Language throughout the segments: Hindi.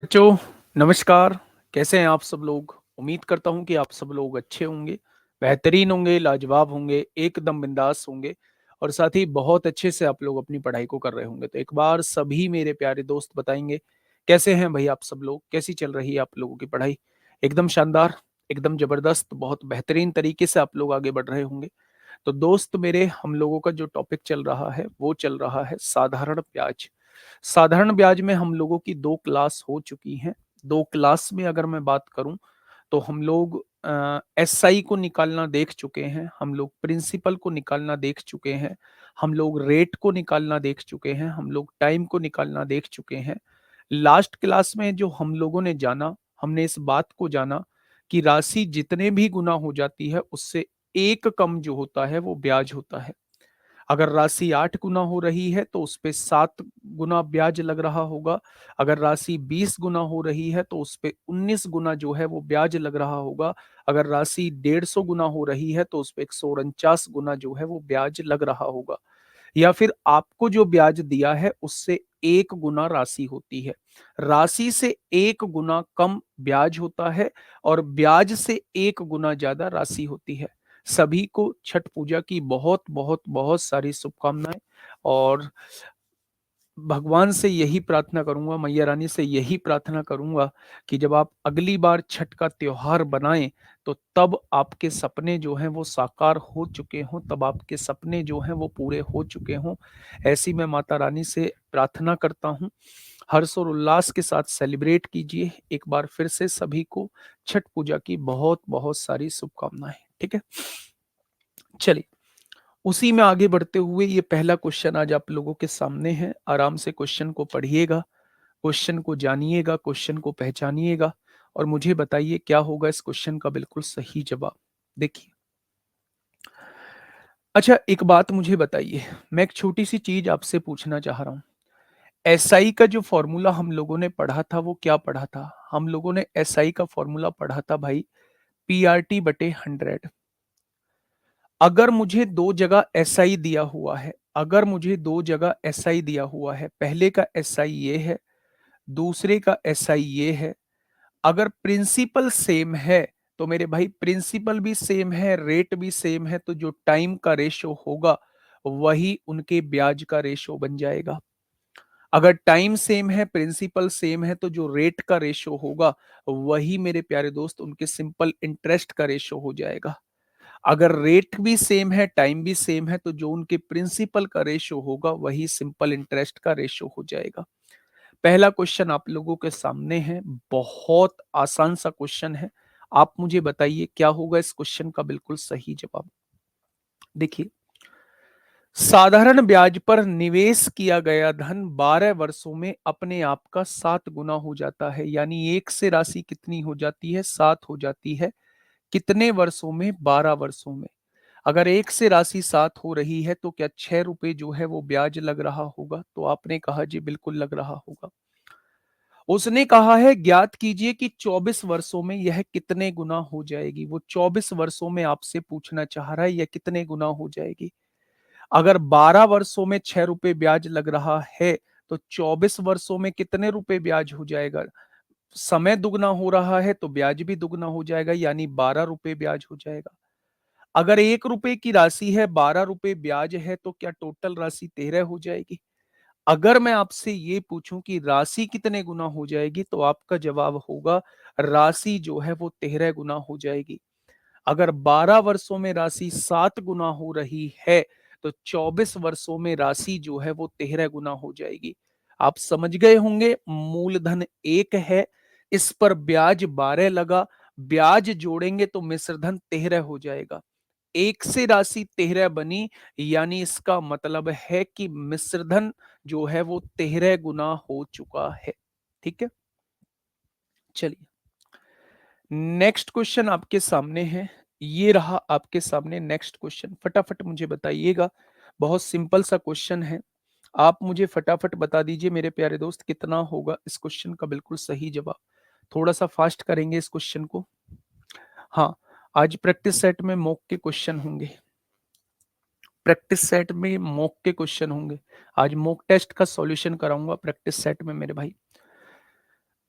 बच्चों, नमस्कार। कैसे हैं आप सब लोग? उम्मीद करता हूँ कि आप सब लोग अच्छे होंगे, बेहतरीन होंगे, लाजवाब होंगे, एकदम बिंदास होंगे और साथ ही बहुत अच्छे से आप लोग अपनी पढ़ाई को कर रहे होंगे। तो एक बार सभी मेरे प्यारे दोस्त बताएँगे, कैसे हैं भई आप सब लोग? कैसी चल रही है आप लोगों की पढ़ाई? एकदम शानदार, एकदम ज़बरदस्त, बहुत बेहतरीन तरीके से आप लोग आगे बढ़ रहे होंगे। तो दोस्त मेरे, हम लोगों का जो टॉपिक चल रहा है, वो चल रहा है साधारण ब्याज। साधारण ब्याज में हम लोगों की 2 क्लास हो चुकी हैं। 2 क्लास में अगर मैं बात करूँ, तो हम लोग एसआई को निकालना देख चुके हैं, हम लोग प्रिंसिपल को निकालना देख चुके हैं, हम लोग रेट को निकालना देख चुके हैं, हम लोग टाइम को निकालना देख चुके हैं। लास्ट क्लास में जो हम लोगों ने जाना, हमने इस बात को जाना कि राशि जितने भी गुना हो जाती है, उससे 1 कम जो होता है, वो ब्याज होता है। अगर राशि 8 गुना हो रही है तो उस पे 7 गुना ब्याज लग रहा होगा। अगर राशि 20 गुना हो रही है तो उस पे 19 गुना जो है वो ब्याज लग रहा होगा। अगर राशि 150 गुना हो रही है तो उस पे 149 गुना जो है वो ब्याज लग रहा होगा। या फिर आपको जो ब्याज दिया है उससे 1 गुना राशि होती है। राशि से 1 गुना कम ब्याज होता है और ब्याज से 1 गुना ज़्यादा राशि होती है। सभी को छठ पूजा की बहुत सारी शुभकामनाएँ और भगवान से यही प्रार्थना करूँगा, मैया रानी से यही प्रार्थना करूँगा कि जब आप अगली बार छठ का त्योहार बनाएँ, तो तब आपके सपने जो हैं वो साकार हो चुके हों, तब आपके सपने जो हैं वो पूरे हो चुके हों। ऐसी मैं माता रानी से प्रार्थना करता हूँ। हर्ष और उल्लास के साथ सेलिब्रेट कीजिए। एक बार फिर से सभी को छठ पूजा की बहुत सारी शुभकामनाएँ। ठीक है? चलिए। उसी में आगे बढ़ते हुए ये पहला क्वेश्चन आज आप लोगों के सामने है। आराम से क्वेश्चन को पढ़िएगा, क्वेश्चन को जानिएगा, क्वेश्चन को पहचानिएगा और मुझे बताइए क्या होगा इस क्वेश्चन का बिल्कुल सही जवाब। देखिए, अच्छा एक बात मुझे बताइए, मैं एक छोटी सी चीज आपसे पूछना चाह रहा हूँ। एसआई का जो फॉर्मूला हम लोगों ने पढ़ा था वो क्या पढ़ा था? हम लोगों ने एसआई का फॉर्मूला पढ़ा था भाई पीआरटी बटे 100। अगर मुझे दो जगह एसआई दिया हुआ है, अगर मुझे दो जगह एसआई दिया हुआ है, पहले का एसआई ये है, दूसरे का एसआई ये है। अगर प्रिंसिपल सेम है तो मेरे भाई प्रिंसिपल भी सेम है, रेट भी सेम है, तो जो टाइम का रेशो होगा वही उनके ब्याज का रेशो बन जाएगा। अगर टाइम सेम है, प्रिंसिपल सेम है, तो जो रेट का रेशो होगा वही मेरे प्यारे दोस्त उनके सिंपल इंटरेस्ट का रेशो हो जाएगा। अगर रेट भी सेम है, टाइम भी सेम है, तो जो उनके प्रिंसिपल का रेशो होगा वही सिंपल इंटरेस्ट का रेशो हो जाएगा। पहला क्वेश्चन आप लोगों के सामने है, बहुत आसान सा क्वेश्चन है। आप मुझे बताइए क्या होगा इस क्वेश्चन का बिल्कुल सही जवाब। देखिए, साधारण ब्याज पर निवेश किया गया धन 12 वर्षों में अपने आप का 7 गुना हो जाता है। यानी एक से राशि कितनी हो जाती है? 7 हो जाती है। कितने वर्षों में? 12 वर्षों में। अगर एक से राशि 7 हो रही है तो क्या 6 रुपए जो है वो ब्याज लग रहा होगा? तो आपने कहा जी बिल्कुल लग रहा होगा। उसने कहा है ज्ञात कीजिए कि 24 वर्षों में यह कितने गुना हो जाएगी। वो 24 वर्षों में आपसे पूछना चाह रहा है यह कितने गुना हो जाएगी। अगर 12 वर्षों में 6 रुपए ब्याज लग रहा है तो 24 वर्षों में कितने रुपए ब्याज हो जाएगा? समय दुगना हो रहा है तो ब्याज भी दुगना हो जाएगा, यानी 12 रुपए ब्याज हो जाएगा। अगर 1 रुपए की राशि है, 12 रुपए ब्याज है, तो क्या टोटल राशि 13 हो जाएगी? अगर मैं आपसे ये पूछूं कि राशि कितने गुना हो जाएगी, तो आपका जवाब होगा राशि जो है वो 13 गुना हो जाएगी। अगर 12 वर्षों में राशि 7 गुना हो रही है, तो 24 वर्षों में राशि जो है वो 13 गुना हो जाएगी। आप समझ गए होंगे, मूलधन 1 है, इस पर ब्याज 12 लगा, ब्याज जोड़ेंगे तो मिश्रधन 13 हो जाएगा। एक से राशि 13 बनी, यानी इसका मतलब है कि मिश्रधन जो है वो 13 गुना हो चुका है। ठीक है, चलिए नेक्स्ट क्वेश्चन आपके सामने है। ये रहा आपके सामने नेक्स्ट क्वेश्चन, फटाफट मुझे बताइएगा। बहुत सिंपल सा क्वेश्चन है, आप मुझे फटाफट बता दीजिए मेरे प्यारे दोस्त कितना होगा इस क्वेश्चन का बिल्कुल सही जवाब। थोड़ा सा फास्ट करेंगे इस क्वेश्चन को। हाँ, आज प्रैक्टिस सेट में मॉक के क्वेश्चन होंगे, प्रैक्टिस सेट में मॉक के क्वेश्चन होंगे। आज मॉक टेस्ट का सॉल्यूशन कराऊंगा प्रैक्टिस सेट में मेरे भाई।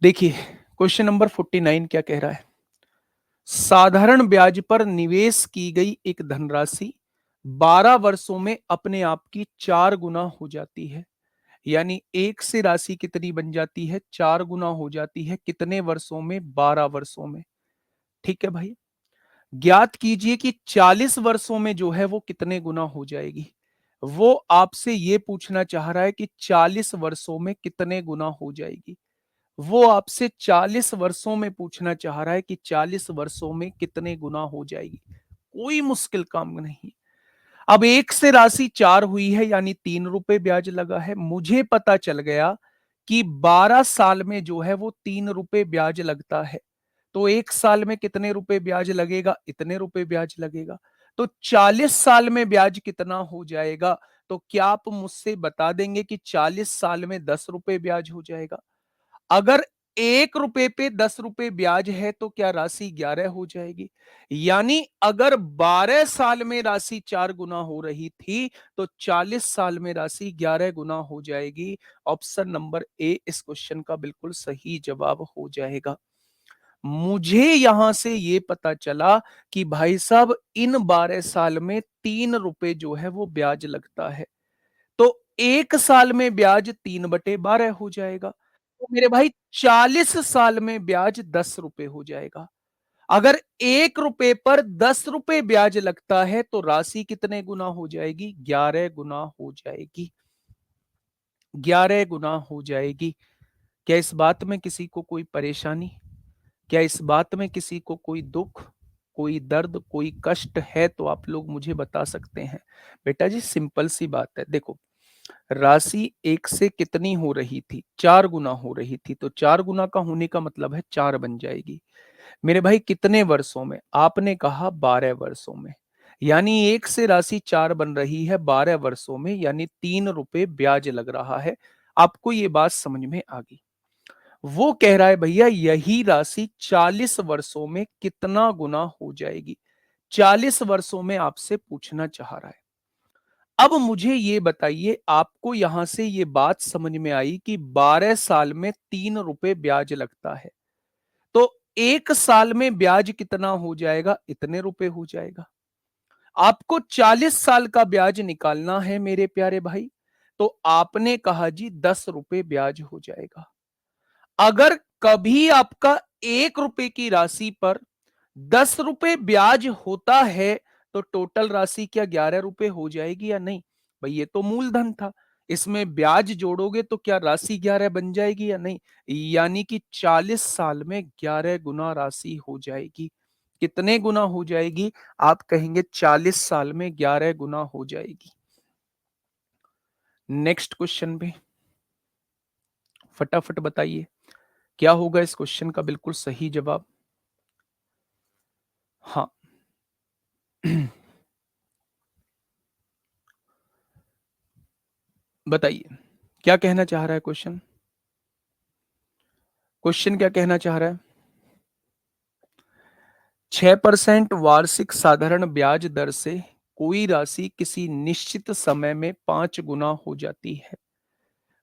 देखिए, क्वेश्चन नंबर 49 क्या कह रहा है? साधारण ब्याज पर निवेश की गई एक धनराशि 12 वर्षों में अपने आप की 4 गुना हो जाती है। यानी एक से राशि कितनी बन जाती है? 4 गुना हो जाती है। कितने वर्षों में? 12 वर्षों में। ठीक है भाई। ज्ञात कीजिए कि 40 वर्षों में जो है वो कितने गुना हो जाएगी। वो आपसे ये पूछना चाह रहा है कि 40 वर्षों में कितने गुना हो जाएगी। वो आपसे 40 वर्षों में पूछना चाह रहा है कि 40 वर्षों में कितने गुना हो जाएगी। कोई मुश्किल काम नहीं। अब एक से राशि 4 हुई है यानी 3 रुपए ब्याज लगा है। मुझे पता चल गया कि 12 साल में जो है वो 3 रुपए ब्याज लगता है। तो एक साल में कितने रुपए ब्याज लगेगा? इतने रुपए ब्याज लगेगा। तो 40 साल में ब्याज कितना हो जाएगा? तो क्या आप मुझसे बता देंगे कि 40 साल में 10 रुपए ब्याज हो जाएगा? अगर 1 रुपए पे 10 रुपए ब्याज है तो क्या राशि 11 हो जाएगी? यानी अगर 12 साल में राशि 4 गुना हो रही थी तो 40 साल में राशि 11 गुना हो जाएगी। ऑप्शन नंबर ए इस क्वेश्चन का बिल्कुल सही जवाब हो जाएगा। मुझे यहां से ये पता चला कि भाई साहब इन 12 साल में 3 रुपए जो है वो ब्याज लगता है। तो एक साल में ब्याज 3/12 हो जाएगा। तो मेरे भाई 40 साल में ब्याज 10 रुपए हो जाएगा। अगर 1 रुपए पर 10 रुपए ब्याज लगता है तो राशि कितने गुना हो जाएगी? 11 गुना हो जाएगी। 11 गुना हो जाएगी। क्या इस बात में किसी को कोई परेशानी? क्या इस बात में किसी को कोई दुख, कोई दर्द, कोई कष्ट है तो आप लोग मुझे बता सकते हैं। बेटा जी सिंपल सी बात है। देखो, राशि एक से कितनी हो रही थी? 4 गुना हो रही थी। तो 4 गुना का होने का मतलब है 4 बन जाएगी। मेरे भाई कितने वर्षों में? आपने कहा 12 वर्षों में। यानी एक से राशि 4 बन रही है 12 वर्षों में, यानी 3 रुपए ब्याज लग रहा है। आपको ये बात समझ में आ गई। वो कह रहा है भैया यही राशि 40 वर्षों में कितना गुना हो जाएगी। 40 वर्षों में आपसे पूछना चाह रहा है। अब मुझे ये बताइए, आपको यहां से ये बात समझ में आई कि 12 साल में 3 रुपए ब्याज लगता है। तो एक साल में ब्याज कितना हो जाएगा? इतने रुपए हो जाएगा। आपको 40 साल का ब्याज निकालना है मेरे प्यारे भाई। तो आपने कहा जी 10 रुपए ब्याज हो जाएगा। अगर कभी आपका 1 रुपए की राशि पर 10 रुपए ब्याज होता है तो टोटल राशि क्या 11 रुपए हो जाएगी या नहीं? भाई ये तो मूलधन था। इसमें ब्याज जोड़ोगे तो क्या राशि 11 बन जाएगी या नहीं? यानी कि 40 साल में 11 गुना राशि हो जाएगी। कितने गुना हो जाएगी? आप कहेंगे 40 साल में 11 गुना हो जाएगी। नेक्स्ट क्वेश्चन पे फटाफट बताइए क्या होगा इस क्वेश्चन का बिल्कुल सही जवाब? हाँ। बताइए क्या कहना चाह रहा है क्वेश्चन? क्वेश्चन क्या कहना चाह रहा है? 6% वार्षिक साधारण ब्याज दर से कोई राशि किसी निश्चित समय में 5 गुना हो जाती है।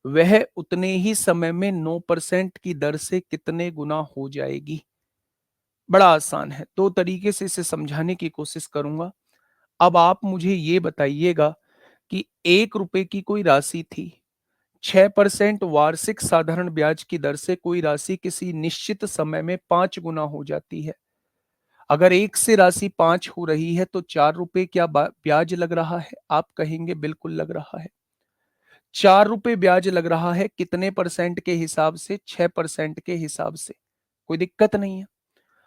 वह उतने ही समय में 9% की दर से कितने गुना हो जाएगी? बड़ा आसान है। दो तरीके से इसे समझाने की कोशिश करूंगा। अब आप मुझे ये बताइएगा कि 1 रुपए की कोई राशि थी। 6% वार्षिक साधारण ब्याज की दर से कोई राशि किसी निश्चित समय में 5 गुना हो जाती है। अगर एक से राशि 5 हो रही है तो 4 रुपए क्या ब्याज लग रहा है? आप कहेंगे बिल्कुल लग रहा है। 4 रुपए ब्याज लग रहा है कितने परसेंट के हिसाब से? 6% के हिसाब से। कोई दिक्कत नहीं है।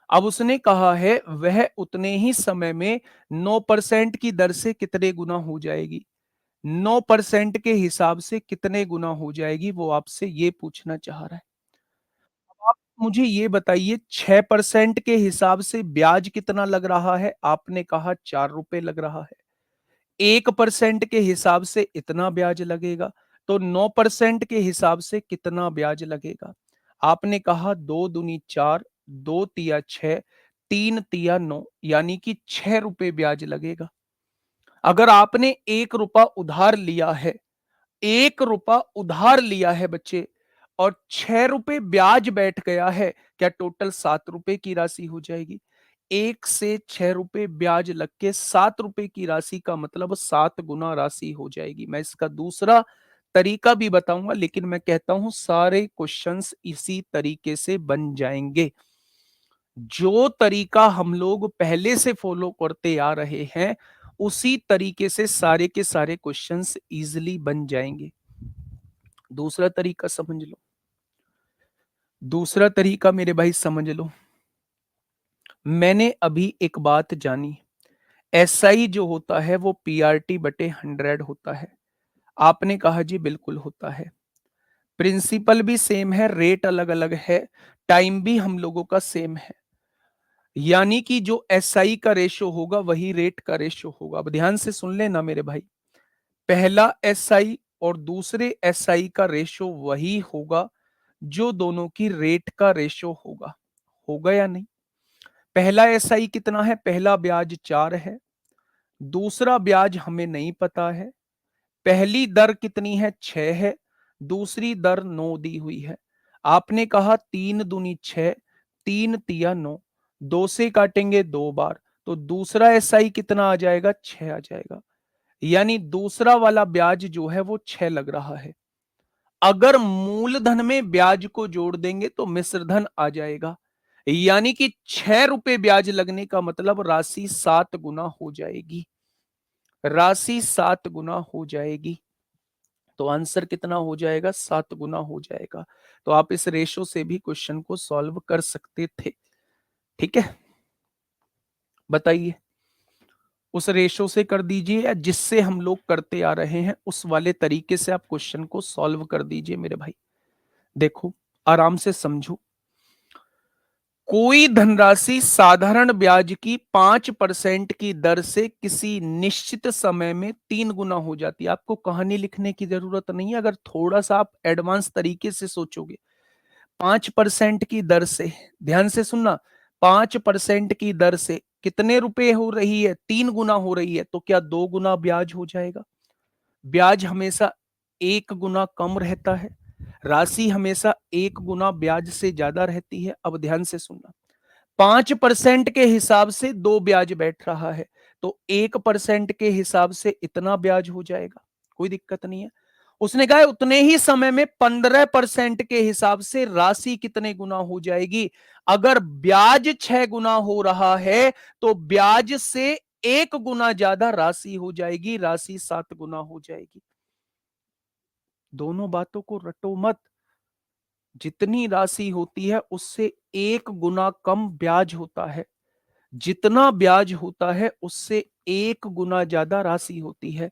अब उसने कहा है वह उतने ही समय में 9% की दर से कितने गुना हो जाएगी। 9% के हिसाब से कितने गुना हो जाएगी वो आपसे ये पूछना चाह रहा है। आप मुझे ये बताइए 6% के हिसाब से ब्याज कितना लग रहा है? आपने कहा 4 रुपए लग रहा है। 1% के हिसाब से इतना ब्याज लगेगा। तो 9% के हिसाब से कितना ब्याज लगेगा? आपने कहा 2 दूनी 4, 2 तिया 6, 3 तिया 9 यानी कि 6 रुपए ब्याज लगेगा। अगर आपने 1 रुपया उधार लिया है, 1 रुपया उधार लिया है बच्चे, और 6 रुपए ब्याज बैठ गया है, क्या टोटल 7 रुपए की राशि हो जाएगी? 1 से 6 रुपए ब्याज लग के 7 रुपए की राशि का मतलब 7 गुना राशि हो जाएगी। मैं इसका दूसरा तरीका भी बताऊंगा, लेकिन मैं कहता हूं सारे क्वेश्चंस इसी तरीके से बन जाएंगे। जो तरीका हम लोग पहले से फॉलो करते आ रहे हैं, उसी तरीके से सारे के सारे क्वेश्चंस इजीली बन जाएंगे। दूसरा तरीका समझ लो, दूसरा तरीका मेरे भाई समझ लो। मैंने अभी एक बात जानी, एसआई जो होता है वो पीआरटी बटे 100 होता है। आपने कहा जी बिल्कुल होता है। प्रिंसिपल भी सेम है, रेट अलग अलग है, टाइम भी हम लोगों का सेम है। यानी कि जो एसआई का रेशो होगा वही रेट का रेशो होगा। अब ध्यान से सुन लेना मेरे भाई, पहला एसआई और दूसरे एसआई का रेशो वही होगा जो दोनों की रेट का रेशो होगा। होगा या नहीं? पहला एसआई कितना है? पहला ब्याज 4 है, दूसरा ब्याज हमें नहीं पता है। पहली दर कितनी है? 6 है, दूसरी दर 9 दी हुई है। आपने कहा 3 दूनी 6, 3 तिया 9, 2 से काटेंगे 2 बार, तो दूसरा एसआई कितना आ जाएगा? 6 आ जाएगा। यानी दूसरा वाला ब्याज जो है वो 6 लग रहा है। अगर मूलधन में ब्याज को जोड़ देंगे तो मिश्रधन आ जाएगा। यानी कि 6 रुपए ब्याज लगने का मतलब राशि 7 गुना हो जाएगी। राशि 7 गुना हो जाएगी। तो आंसर कितना हो जाएगा? 7 गुना हो जाएगा। तो आप इस रेशो से भी क्वेश्चन को सॉल्व कर सकते थे। ठीक है, बताइए, उस रेशो से कर दीजिए या जिससे हम लोग करते आ रहे हैं उस वाले तरीके से आप क्वेश्चन को सॉल्व कर दीजिए मेरे भाई। देखो, आराम से समझो। कोई धनराशि साधारण ब्याज की 5% की दर से किसी निश्चित समय में 3 गुना हो जाती है। आपको कहानी लिखने की जरूरत नहीं है, अगर थोड़ा सा आप एडवांस तरीके से सोचोगे। 5% की दर से, ध्यान से सुनना, 5% की दर से कितने रुपए हो रही है? 3 गुना हो रही है, तो क्या 2 गुना ब्याज हो जाएगा? ब्याज हमेशा 1 गुना कम रहता है, राशि हमेशा 1 गुना ब्याज से ज्यादा रहती है। अब ध्यान से सुनना, 5% के हिसाब से 2 ब्याज बैठ रहा है, तो 1% के हिसाब से इतना ब्याज हो जाएगा, कोई दिक्कत नहीं है। उसने कहा उतने ही समय में 15% के हिसाब से राशि कितने गुना हो जाएगी? अगर ब्याज 6 गुना हो रहा है तो ब्याज से 1 गुना ज्यादा राशि हो जाएगी, राशि 7 गुना हो जाएगी। दोनों बातों को रटो मत। जितनी राशि होती है उससे 1 गुना कम ब्याज होता है, जितना ब्याज होता है उससे 1 गुना ज्यादा राशि होती है।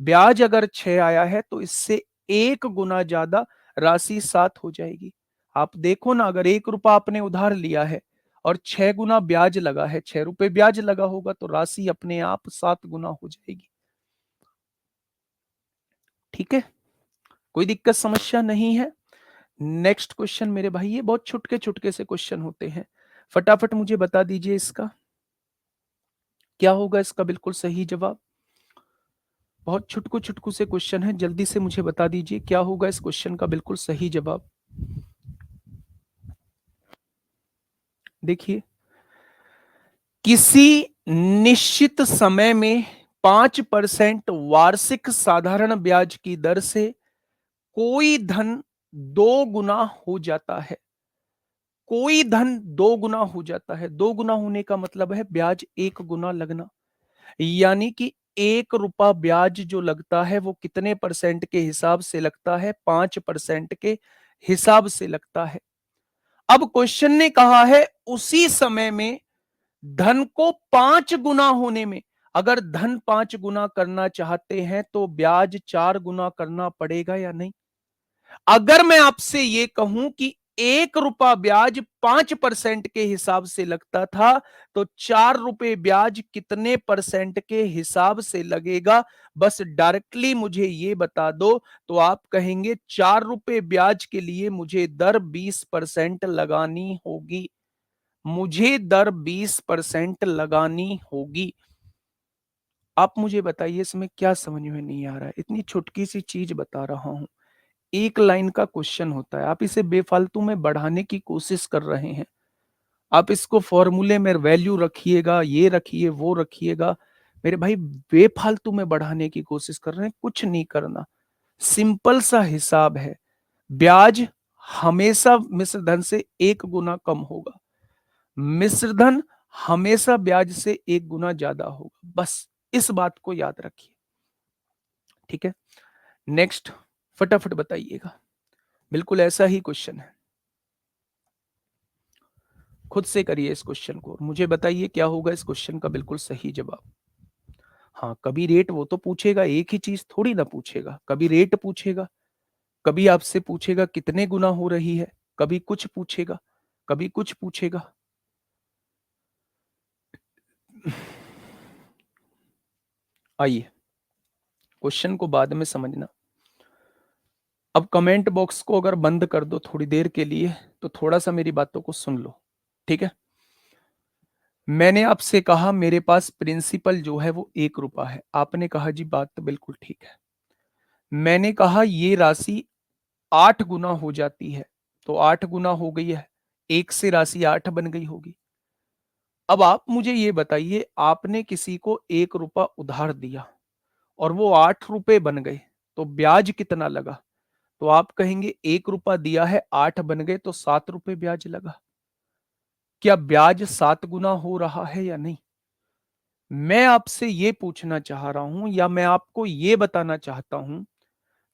ब्याज अगर 6 आया है तो इससे 1 गुना ज्यादा राशि 7 हो जाएगी। आप देखो ना, अगर 1 रुपया आपने उधार लिया है और 6 गुना ब्याज लगा है, 6 रुपए ब्याज लगा होगा तो राशि अपने आप 7 गुना हो जाएगी। ठीक है, कोई दिक्कत समस्या नहीं है। नेक्स्ट क्वेश्चन मेरे भाई, ये बहुत छुटके छुटके से क्वेश्चन होते हैं, फटाफट मुझे बता दीजिए इसका क्या होगा इसका बिल्कुल सही जवाब। बहुत छुटकू छुटकू से क्वेश्चन है, जल्दी से मुझे बता दीजिए क्या होगा इस क्वेश्चन का बिल्कुल सही जवाब। देखिए, किसी निश्चित समय में 5% वार्षिक साधारण ब्याज की दर से कोई धन 2 गुना हो जाता है। कोई धन 2 गुना हो जाता है, 2 गुना होने का मतलब है ब्याज 1 गुना लगना। यानी कि 1 रुपया ब्याज जो लगता है वो कितने परसेंट के हिसाब से लगता है? 5% के हिसाब से लगता है। अब क्वेश्चन ने कहा है उसी समय में धन को 5 गुना होने में, अगर धन 5 गुना करना चाहते हैं तो ब्याज 4 गुना करना पड़ेगा या नहीं? अगर मैं आपसे ये कहूं कि 1 रुपया ब्याज 5% के हिसाब से लगता था, तो 4 रुपए ब्याज कितने परसेंट के हिसाब से लगेगा? बस डायरेक्टली मुझे ये बता दो, तो आप कहेंगे 4 रुपए ब्याज के लिए मुझे दर 20% लगानी होगी। मुझे दर 20% लगानी होगी। आप मुझे बताइए इसमें क्या समझ में नहीं आ रहा है? इतनी छुटकी सी चीज बता रहा हूं, एक लाइन का क्वेश्चन होता है, आप इसे बेफालतू में बढ़ाने की कोशिश कर रहे हैं। आप इसको फॉर्मूले में वैल्यू रखिएगा, ये रखिए, वो रखिएगा। मेरे भाई बेफालतू में बढ़ाने की कोशिश कर रहे हैं, कुछ नहीं करना। सिंपल सा हिसाब है। ब्याज हमेशा मिश्र धन से 1 गुना कम होगा। मिश्र धन हमेशा ब्याज से 1 गुना ज्यादा होगा। बस इस बात को याद रखिए। ठीक है? नेक्स्ट, फटाफट बताइएगा। बिल्कुल ऐसा ही क्वेश्चन है। खुद से करिए इस क्वेश्चन को, मुझे बताइए क्या होगा इस क्वेश्चन का बिल्कुल सही जवाब। हाँ, कभी रेट वो तो पूछेगा, एक ही चीज थोड़ी ना पूछेगा। कभी रेट पूछेगा, कभी आपसे पूछेगा कितने गुना हो रही है, कभी कुछ पूछेगा, कभी कुछ पूछेगा। आइए, क्वेश्चन को बाद में समझना। अब कमेंट बॉक्स को अगर बंद कर दो थोड़ी देर के लिए, तो थोड़ा सा मेरी बातों को सुन लो। ठीक है? मैंने आपसे कहा मेरे पास प्रिंसिपल जो है वो 1 रुपया है। आपने कहा जी बात तो बिल्कुल ठीक है। मैंने कहा ये राशि 8 गुना हो जाती है, तो 8 गुना हो गई है, 1 से राशि 8 बन गई होगी। अब आप मुझे ये बताइए, आपने किसी को 1 रुपया उधार दिया और वो 8 रुपए बन गए, तो ब्याज कितना लगा? तो आप कहेंगे 1 रुपया दिया है, 8 बन गए, तो 7 रुपए ब्याज लगा। क्या ब्याज 7 गुना हो रहा है या नहीं? मैं आपसे ये पूछना चाह रहा हूं, या मैं आपको ये बताना चाहता हूं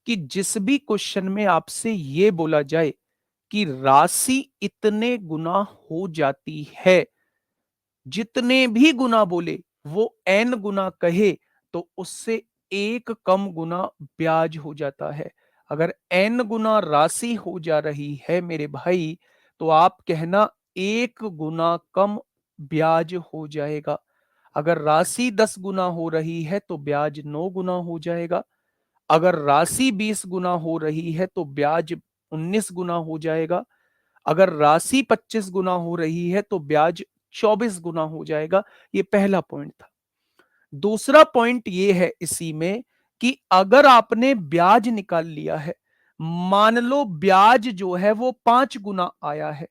कि जिस भी क्वेश्चन में आपसे ये बोला जाए कि राशि इतने गुना हो जाती है, जितने भी गुना बोले वो n गुना कहे, तो उससे 1 कम गुना ब्याज हो जाता है। अगर n गुना राशि हो जा रही है मेरे भाई, तो आप कहना 1 गुना कम ब्याज हो जाएगा। अगर राशि 10 गुना हो रही है तो ब्याज 9 गुना हो जाएगा। अगर राशि 20 गुना हो रही है तो ब्याज 19 गुना हो जाएगा। अगर राशि 25 गुना हो रही है तो ब्याज 24 गुना हो जाएगा। ये पहला पॉइंट था। दूसरा पॉइंट ये है इसी में कि अगर आपने ब्याज निकाल लिया है, मान लो ब्याज जो है वो 5 गुना आया है,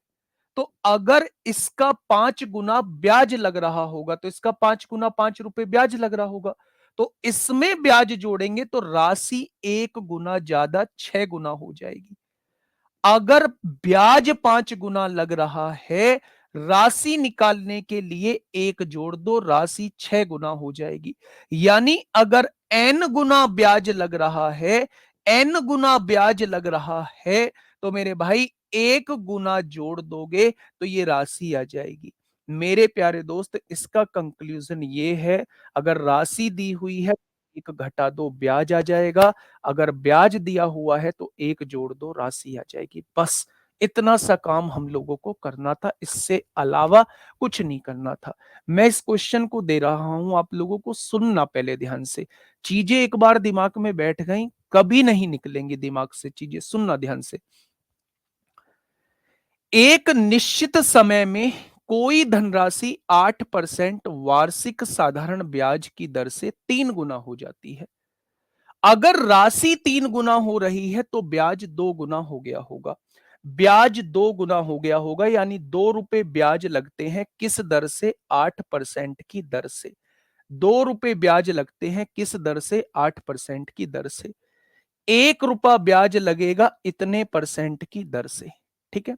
तो अगर इसका 5 गुना ब्याज लग रहा होगा तो इसका 5 गुना 5 रुपए ब्याज लग रहा होगा। तो इसमें ब्याज जोड़ेंगे तो राशि 1 गुना ज्यादा 6 गुना हो जाएगी। अगर ब्याज 5 गुना लग रहा है, राशि निकालने के लिए 1 जोड़ दो, राशि 6 गुना हो जाएगी। यानी अगर n गुना ब्याज लग रहा है, n गुना ब्याज लग रहा है, तो मेरे भाई 1 गुना जोड़ दोगे तो ये राशि आ जाएगी। मेरे प्यारे दोस्त, इसका कंक्लूजन ये है, अगर राशि दी हुई है, 1 घटा 2 ब्याज आ जाएगा। अगर ब्याज दिया हुआ है तो 1 जोड़ 2 राशि आ जाएगी। बस इतना सा काम हम लोगों को करना था, इससे अलावा कुछ नहीं करना था। मैं इस क्वेश्चन को दे रहा हूं, आप लोगों को सुनना पहले ध्यान से। चीजें एक बार दिमाग में बैठ गई, कभी नहीं निकलेंगी दिमाग से चीजें। सुनना ध्यान से। एक निश्चित समय में कोई धनराशि 8% वार्षिक साधारण ब्याज की दर से 3 गुना हो जाती है। अगर राशि 3 गुना हो रही है तो ब्याज 2 गुना हो गया होगा। ब्याज 2 गुना हो गया होगा, यानी 2 रुपए ब्याज लगते हैं, किस दर से? 8% की दर से। 2 रुपए ब्याज लगते हैं किस दर से? 8% की दर से। 1 रुपया ब्याज लगेगा इतने परसेंट की दर से। ठीक है?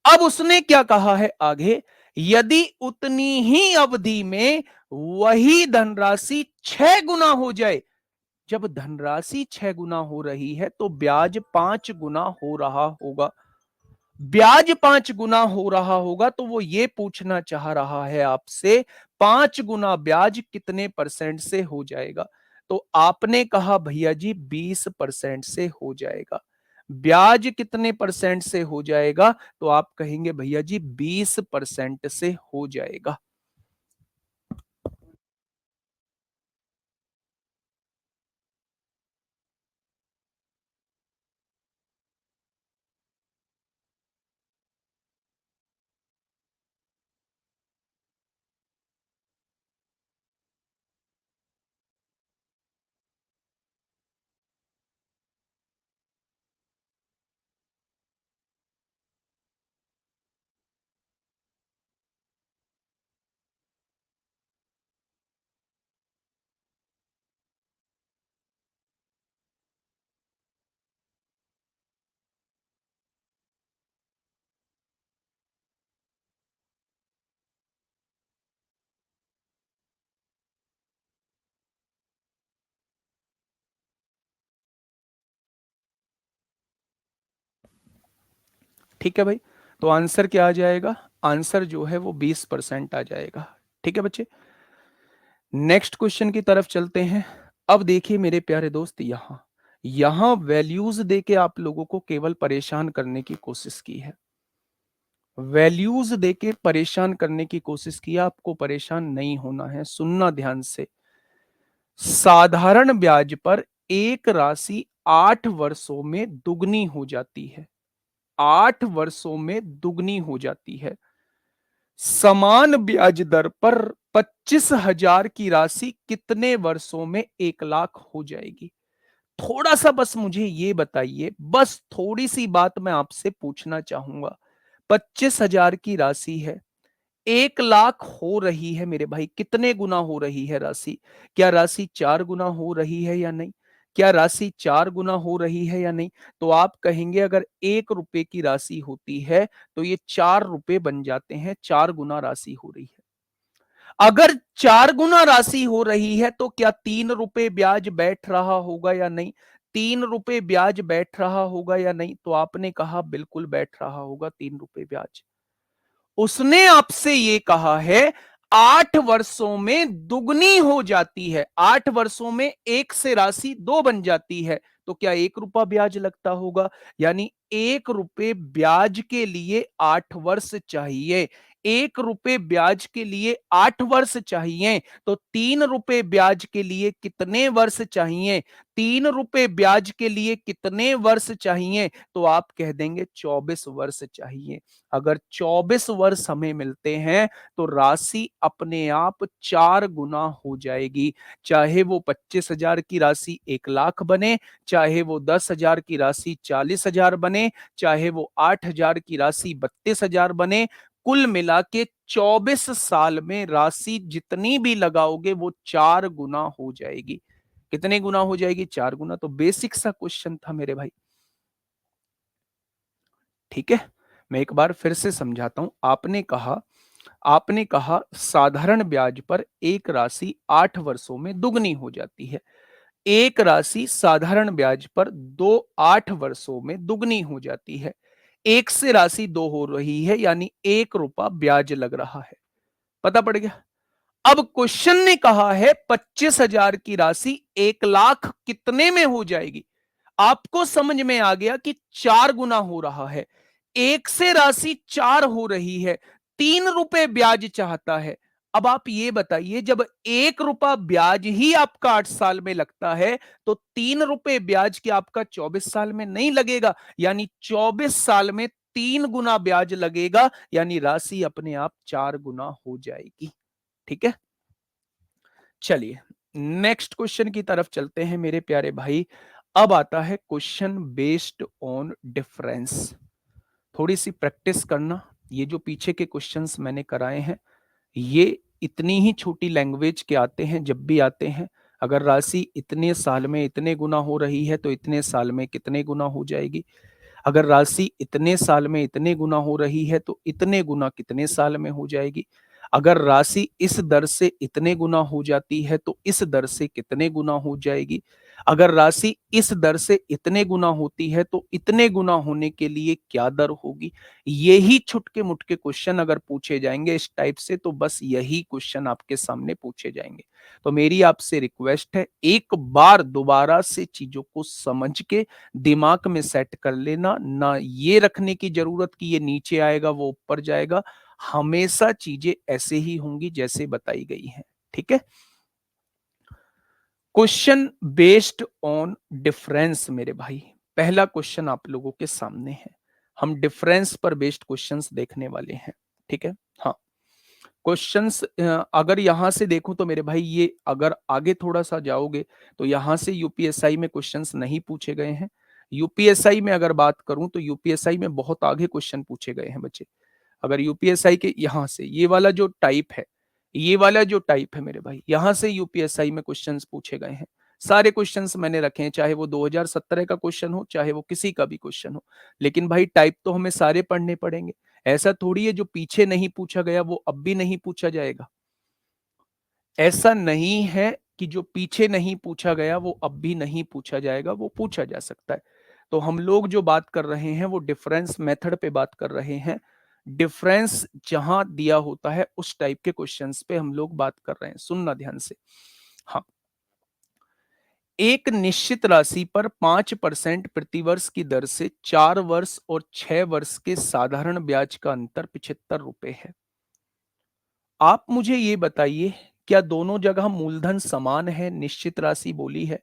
अब उसने क्या कहा है आगे? यदि उतनी ही अवधि में वही धनराशि 6 गुना हो जाए, जब धनराशि 6 गुना हो रही है तो ब्याज 5 गुना हो रहा होगा। ब्याज 5 गुना हो रहा होगा तो वो ये पूछना चाह रहा है आपसे, 5 गुना ब्याज कितने परसेंट से हो जाएगा? तो आपने कहा भैया जी 20% से हो जाएगा। ब्याज कितने परसेंट से हो जाएगा? तो आप कहेंगे भैया जी 20% से हो जाएगा। ठीक है भाई, तो आंसर क्या आ जाएगा, आंसर जो है वो 20% आ जाएगा। ठीक है बच्चे, नेक्स्ट क्वेश्चन की तरफ चलते हैं। अब देखिए मेरे प्यारे दोस्त, यहां वैल्यूज देके आप लोगों को केवल परेशान करने की कोशिश की है, वैल्यूज देके परेशान करने की कोशिश की है, आपको परेशान नहीं होना है, सुनना ध्यान से। साधारण ब्याज पर एक राशि 8 वर्षों में दुगनी हो जाती है, 8 वर्षों में दुगनी हो जाती है। समान ब्याज दर पर 25,000 की राशि कितने वर्षों में 1 लाख हो जाएगी? थोड़ा सा बस मुझे ये बताइए, बस थोड़ी सी बात मैं आपसे पूछना चाहूंगा। 25,000 की राशि है, 1 लाख हो रही है मेरे भाई, कितने गुना हो रही है राशि? क्या राशि 4 गुना हो रही है या नहीं? क्या राशि 4 गुना हो रही है या नहीं? तो आप कहेंगे अगर 1 रुपए की राशि होती है तो ये 4 रुपए बन जाते हैं, 4 गुना राशि हो रही है। अगर 4 गुना राशि हो रही है तो क्या 3 रुपए ब्याज बैठ रहा होगा या नहीं? 3 रुपए ब्याज बैठ रहा होगा या नहीं? तो आपने कहा बिल्कुल बैठ रहा होगा 3 रुपए ब्याज। उसने आपसे ये कहा है 8 वर्षों में दुगनी हो जाती है, 8 वर्षों में एक से राशि 2 बन जाती है, तो क्या 1 रुपया ब्याज लगता होगा? यानी 1 रुपए ब्याज के लिए 8 वर्ष चाहिए, 1 रुपए ब्याज के लिए 8 वर्ष चाहिए, तो 3 रुपए ब्याज के लिए कितने वर्ष चाहिए? 3 रुपए ब्याज के लिए कितने वर्ष चाहिए? तो आप कह देंगे 24 वर्ष चाहिए। अगर 24 वर्ष हमें मिलते हैं तो राशि अपने आप 4 गुना हो जाएगी। चाहे वो 25,000 की राशि 1 लाख बने, चाहे वो 10,000 की राशि 40,000 बने, चाहे वो 8,000 की राशि 32,000 बने, कुल मिला के 24 साल में राशि जितनी भी लगाओगे वो 4 गुना हो जाएगी। कितने गुना हो जाएगी? 4 गुना। तो बेसिक सा क्वेश्चन था मेरे भाई। ठीक है, मैं एक बार फिर से समझाता हूं। आपने कहा साधारण ब्याज पर एक राशि 8 वर्षों में दुगनी हो जाती है। एक राशि साधारण ब्याज पर 8 वर्षों में दुगनी हो जाती है। एक से राशि 2 हो रही है, यानी 1 रुपया ब्याज लग रहा है। पता पड़ गया? अब क्वेश्चन ने कहा है 25,000 की राशि 1 लाख कितने में हो जाएगी? आपको समझ में आ गया कि 4 गुना हो रहा है, एक से राशि 4 हो रही है, 3 रुपए ब्याज चाहता है। अब आप ये बताइए, जब 1 रुपया ब्याज ही आपका 8 साल में लगता है तो 3 रुपए ब्याज के आपका 24 साल में नहीं लगेगा, यानी 24 साल में 3 गुना ब्याज लगेगा, यानी राशि अपने आप 4 गुना हो जाएगी। ठीक है, चलिए नेक्स्ट क्वेश्चन की तरफ चलते हैं मेरे प्यारे भाई। अब आता है क्वेश्चन बेस्ड ऑन डिफरेंस। थोड़ी सी प्रैक्टिस करना, ये जो पीछे के क्वेश्चंस मैंने कराए हैं ये इतनी ही छोटी लैंग्वेज के आते हैं, जब भी आते हैं अगर राशि इतने साल में इतने गुना हो रही है तो इतने साल में कितने गुना हो जाएगी, अगर राशि इतने साल में इतने गुना हो रही है तो इतने गुना कितने साल में हो जाएगी, अगर राशि इस दर से इतने गुना हो जाती है तो इस दर से कितने गुना हो जाएगी, अगर राशि इस दर से इतने गुना होती है तो इतने गुना होने के लिए क्या दर होगी। यही छुटके मुटके क्वेश्चन अगर पूछे जाएंगे इस टाइप से तो बस यही क्वेश्चन आपके सामने पूछे जाएंगे। तो मेरी आपसे रिक्वेस्ट है, एक बार दोबारा से चीजों को समझ के दिमाग में सेट कर लेना, ना ये रखने की जरूरत कि ये नीचे आएगा वो ऊपर जाएगा, हमेशा चीजें ऐसे ही होंगी जैसे बताई गई हैं। ठीक है, क्वेश्चन बेस्ड ऑन डिफरेंस मेरे भाई, पहला क्वेश्चन आप लोगों के सामने है। हम डिफरेंस पर बेस्ड क्वेश्चंस देखने वाले हैं। ठीक है, हाँ क्वेश्चंस अगर यहां से देखूं तो मेरे भाई ये अगर आगे थोड़ा सा जाओगे तो यहां से यूपीएसआई में क्वेश्चंस नहीं पूछे गए हैं। यूपीएसआई में अगर बात करूं तो यूपीएसआई में बहुत आगे क्वेश्चन पूछे गए हैं बच्चे। अगर यूपीएसआई के यहां से ये वाला जो टाइप है, ये वाला जो टाइप है मेरे भाई, यहां से यूपीएसआई में क्वेश्चंस पूछे गए हैं। सारे क्वेश्चंस मैंने रखे हैं, चाहे वो 2017 का क्वेश्चन हो चाहे वो किसी का भी क्वेश्चन हो, लेकिन भाई टाइप तो हमें सारे पढ़ने पड़ेंगे। ऐसा थोड़ी है जो पीछे नहीं पूछा गया वो अब भी नहीं पूछा जाएगा। ऐसा नहीं है कि जो पीछे नहीं पूछा गया वो अब भी नहीं पूछा जाएगा, वो पूछा जा सकता है। तो हम लोग जो बात कर रहे हैं वो डिफरेंस मेथड पे बात कर रहे हैं। डिफरेंस जहां दिया होता है उस टाइप के क्वेश्चंस पे हम लोग बात कर रहे हैं, सुनना ध्यान से। हाँ, एक निश्चित राशि पर 5% प्रतिवर्ष की दर से 4 वर्ष और 6 वर्ष के साधारण ब्याज का अंतर 75 रुपए है। आप मुझे ये बताइए, क्या दोनों जगह मूलधन समान है? निश्चित राशि बोली है,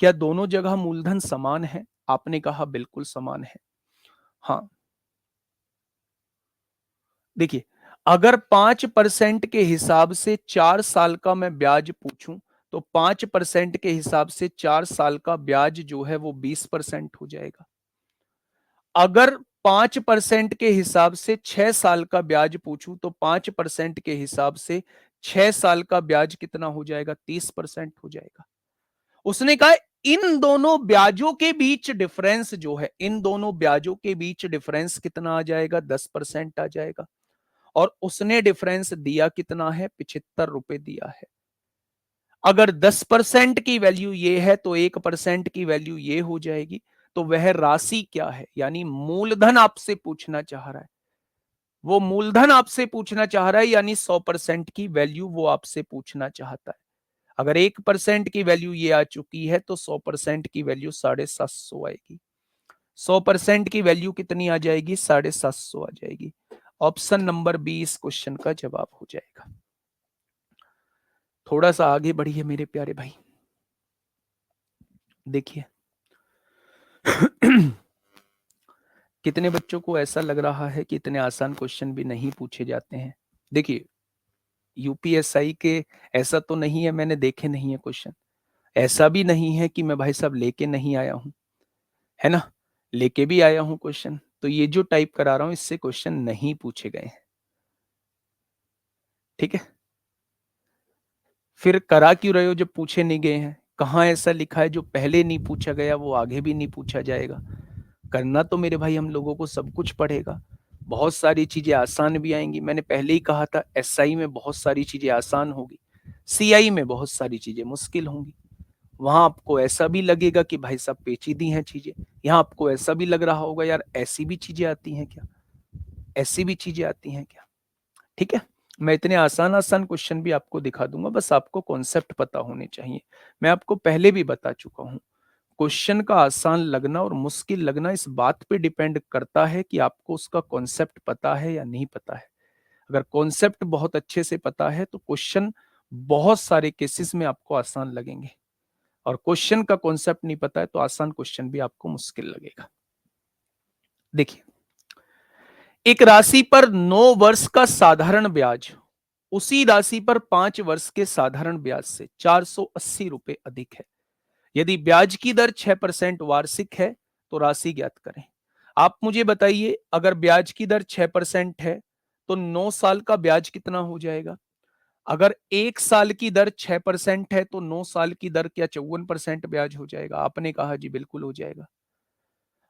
क्या दोनों जगह मूलधन समान है? आपने कहा बिल्कुल समान है। हाँ, देखिए, अगर 5% के हिसाब से 4 साल का मैं ब्याज पूछूं, तो 5% के हिसाब से 4 साल का ब्याज जो है वो 20% हो जाएगा। अगर 5% के हिसाब से 6 साल का ब्याज पूछूं, तो 5% के हिसाब से 6 साल का ब्याज कितना हो जाएगा? 30% हो जाएगा। उसने कहा इन दोनों ब्याजों के बीच डिफरेंस जो है, इन दोनों ब्याजों के बीच डिफरेंस कितना आ जाएगा? 10% आ जाएगा। और उसने डिफरेंस दिया कितना है? 75 रुपए दिया है। अगर 10% की वैल्यू ये है तो 1% की वैल्यू ये हो जाएगी। तो वह राशि क्या है? यानी मूलधन आपसे पूछना चाह रहा है, वो मूलधन आपसे पूछना चाह रहा है, यानी 100% की वैल्यू वो आपसे पूछना चाहता है। अगर 1% की वैल्यू ये आ चुकी है तो 100% की वैल्यू 750 आएगी। 100% की वैल्यू कितनी आ जाएगी? 750 आ जाएगी। ऑप्शन नंबर बी इस क्वेश्चन का जवाब हो जाएगा। थोड़ा सा आगे बढ़िए मेरे प्यारे भाई, देखिए। कितने बच्चों को ऐसा लग रहा है कि इतने आसान क्वेश्चन भी नहीं पूछे जाते हैं? देखिए, यूपीएसआई के ऐसा तो नहीं है मैंने देखे नहीं है क्वेश्चन, ऐसा भी नहीं है कि मैं भाई साहब लेके नहीं आया हूं, है ना, लेके भी आया हूं क्वेश्चन। तो ये जो टाइप करा रहा हूं इससे क्वेश्चन नहीं पूछे गए हैं, ठीक है। फिर करा क्यों रहे हो जब पूछे नहीं गए हैं? कहाँ ऐसा लिखा है जो पहले नहीं पूछा गया वो आगे भी नहीं पूछा जाएगा? करना तो मेरे भाई हम लोगों को सब कुछ पड़ेगा। बहुत सारी चीजें आसान भी आएंगी, मैंने पहले ही कहा था एसआई में बहुत सारी चीजें आसान होगी, सीआई में बहुत सारी चीजें मुश्किल होंगी। वहां आपको ऐसा भी लगेगा कि भाई साहब पेचीदी हैं चीजें, यहाँ आपको ऐसा भी लग रहा होगा यार ऐसी भी चीजें आती हैं क्या, ऐसी भी चीजें आती हैं क्या, ठीक है। मैं इतने आसान आसान क्वेश्चन भी आपको दिखा दूंगा, बस आपको कॉन्सेप्ट पता होने चाहिए। मैं आपको पहले भी बता चुका हूं, क्वेश्चन का आसान लगना और मुश्किल लगना इस बात पे डिपेंड करता है कि आपको उसका कॉन्सेप्ट पता है या नहीं पता है। अगर कॉन्सेप्ट बहुत अच्छे से पता है तो क्वेश्चन बहुत सारे केसेस में आपको आसान लगेंगे, और क्वेश्चन का कॉन्सेप्ट नहीं पता है तो आसान क्वेश्चन भी आपको मुश्किल लगेगा। देखिए, एक राशि पर 9 वर्ष का साधारण ब्याज उसी राशि पर 5 वर्ष के साधारण ब्याज से 480 रुपए अधिक है। यदि ब्याज की दर 6% वार्षिक है तो राशि ज्ञात करें। आप मुझे बताइए, अगर ब्याज की दर 6% है तो 9 साल का ब्याज कितना हो जाएगा? अगर 1 साल की दर 6% है तो 9 साल की दर क्या 54% ब्याज हो जाएगा? आपने कहा जी बिल्कुल हो जाएगा।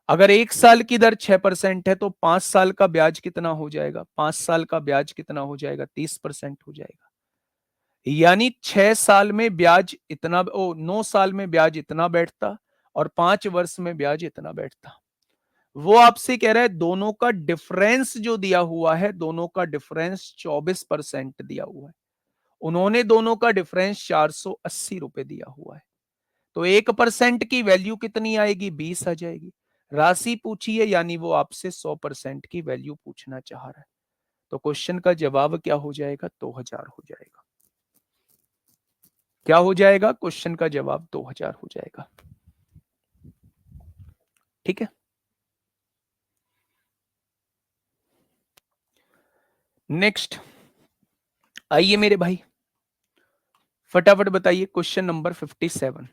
अगर 1 साल की दर 6% है तो 5 साल का ब्याज कितना हो जाएगा? 5 साल का ब्याज कितना हो जाएगा? 30% हो जाएगा। यानी 6 साल में ब्याज इतना, 9 साल में ब्याज इतना बैठता और 5 वर्ष में ब्याज इतना बैठता। वो आपसे कह रहा है दोनों का डिफरेंस जो दिया हुआ है, दोनों का डिफरेंस 24% दिया हुआ है। उन्होंने दोनों का डिफरेंस 480 रुपए दिया हुआ है। तो 1% की वैल्यू कितनी आएगी? 20 आ जाएगी। राशि पूछी है यानी वो आपसे 100% की वैल्यू पूछना चाह रहा है। तो क्वेश्चन का जवाब क्या हो जाएगा? 2000 हो जाएगा। क्या हो जाएगा? क्वेश्चन का जवाब 2000 हो जाएगा, ठीक है। नेक्स्ट आइए मेरे भाई, फटाफट बताइए क्वेश्चन नंबर 57।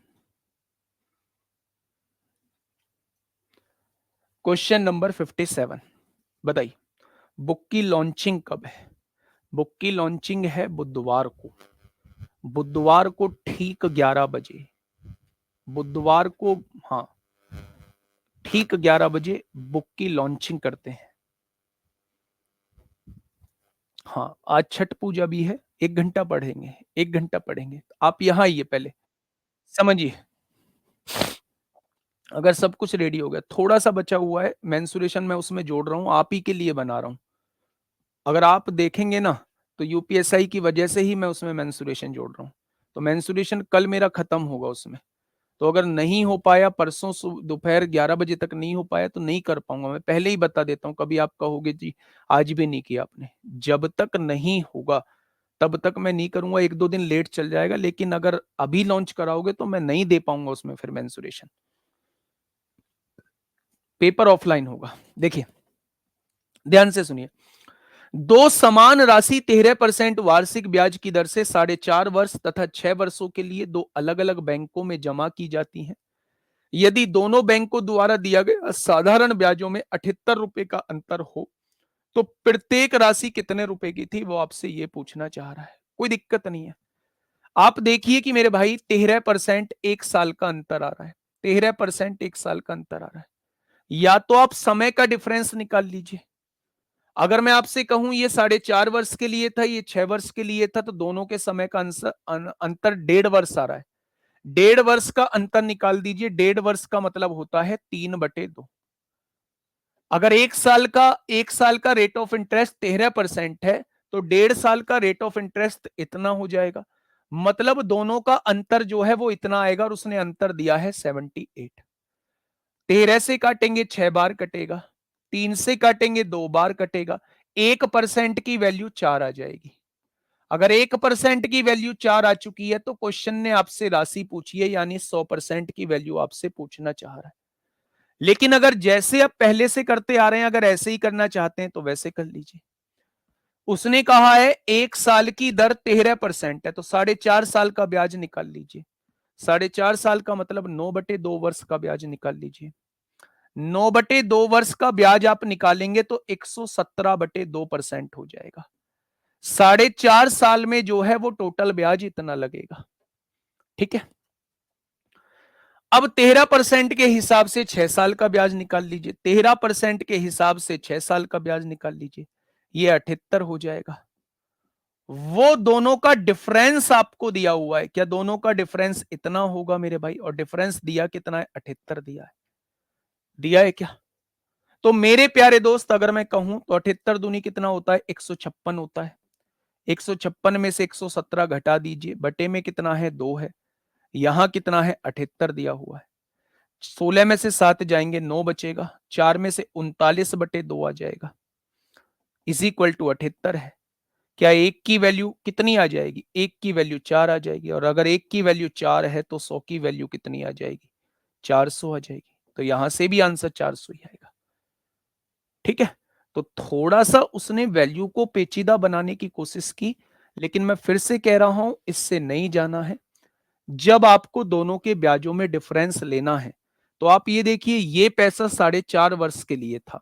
क्वेश्चन नंबर 57 बताइए, बुक की लॉन्चिंग कब है? बुक की लॉन्चिंग है बुधवार को। बुधवार को ठीक 11 बजे, बुधवार को, हाँ, ठीक 11 बजे बुक की लॉन्चिंग करते हैं। हाँ, आज छठ पूजा भी है, 1 घंटा पढ़ेंगे, 1 घंटा पढ़ेंगे। आप यहां आइए पहले, समझिए। अगर सब कुछ रेडी हो गया, थोड़ा सा बचा हुआ है मेंसुरेशन, मैं उसमें जोड़ रहा हूँ, आप ही के लिए बना रहा हूँ। अगर आप देखेंगे ना, तो यूपीएसआई की वजह से ही मैं उसमें मेंसुरेशन जोड़ रहा हूँ। तो मेंसुरेशन कल मेरा खत्म होगा उसमें। तो अगर नहीं हो पाया, परसों दोपहर 11 बजे तक नहीं हो पाया, तो नहीं कर पाऊंगा। मैं पहले ही बता देता हूँ, कभी आप कहोगे जी आज भी नहीं किया आपने। जब तक नहीं होगा तब तक मैं नहीं करूंगा। 1-2 दिन लेट चल जाएगा, लेकिन अगर अभी लॉन्च कराओगे तो मैं नहीं दे पाऊंगा उसमें फिर मेंसुरेशन। पेपर ऑफलाइन होगा। देखिए, ध्यान से सुनिए। दो समान राशि 13% वार्षिक ब्याज की दर से 4.5 वर्ष तथा 6 वर्षों के लिए दो अलग अलग बैंकों में जमा की जाती हैं। यदि दोनों बैंकों द्वारा दिया गया साधारण ब्याजों में 78 रुपए का अंतर हो, तो प्रत्येक राशि कितने रुपए की थी, वो आपसे ये पूछना चाह रहा है। कोई दिक्कत नहीं है। आप देखिए कि मेरे भाई 13% एक साल का अंतर आ रहा है। 13% एक साल का अंतर आ रहा है। या तो आप समय का डिफरेंस निकाल लीजिए। अगर मैं आपसे कहूं ये 4.5 वर्ष के लिए था, ये 6 वर्ष के लिए था, तो दोनों के समय का अंतर 1.5 वर्ष आ रहा है। 1.5 वर्ष का अंतर निकाल दीजिए। 1.5 वर्ष का मतलब होता है 3/2। अगर एक साल का रेट ऑफ इंटरेस्ट 13% है, तो 1.5 साल का रेट ऑफ इंटरेस्ट इतना हो जाएगा। मतलब दोनों का अंतर जो है वो इतना आएगा, और उसने अंतर दिया है 78। 13 से काटेंगे 6 बार कटेगा, 3 से काटेंगे 2 बार कटेगा। 1% की वैल्यू 4 आ जाएगी। अगर 1% की वैल्यू 4 आ चुकी है, तो क्वेश्चन ने आपसे राशि पूछी है, यानी 100% की वैल्यू आपसे पूछना चाह रहा है। लेकिन अगर जैसे आप पहले से करते आ रहे हैं, अगर ऐसे ही करना चाहते हैं तो वैसे कर लीजिए। उसने कहा है एक साल की दर 13% है, तो 4.5 साल का ब्याज निकाल लीजिए। 4.5 साल का मतलब 9/2 वर्ष का ब्याज निकाल लीजिए। 9/2 वर्ष का ब्याज आप निकालेंगे तो 117/2% हो जाएगा। 4.5 साल में जो है वो टोटल ब्याज इतना लगेगा। ठीक है। अब 13% के हिसाब से 6 साल का ब्याज निकाल लीजिए। 13% के हिसाब से 6 साल का ब्याज निकाल लीजिए। ये 78 हो जाएगा। वो दोनों का डिफरेंस आपको दिया हुआ है। क्या दोनों का डिफरेंस इतना होगा मेरे भाई? और डिफरेंस दिया कितना है? 78 दिया है। दिया है क्या? तो मेरे प्यारे दोस्त, अगर मैं कहूं तो 78 दूनी कितना होता है? 156 होता है। 156 में से 117 घटा दीजिए, बटे में कितना है? 2 है। यहां कितना है? 78 दिया हुआ है। 16 में से 7 जाएंगे, 9 बचेगा। 4 में से 39/2 आ जाएगा, इज इक्वल टू 78 है। क्या एक की वैल्यू कितनी आ जाएगी? एक की वैल्यू 4 आ जाएगी। और अगर एक की वैल्यू 4 है तो 100 की वैल्यू कितनी आ जाएगी? 400 आ जाएगी। तो यहां से भी आंसर 400 ही आएगा। ठीक है। तो थोड़ा सा उसने वैल्यू को पेचीदा बनाने की कोशिश की, लेकिन मैं फिर से कह रहा हूं, इससे नहीं जाना है। जब आपको दोनों के ब्याजों में डिफरेंस लेना है, तो आप ये देखिए, ये पैसा 4.5 वर्ष के लिए था,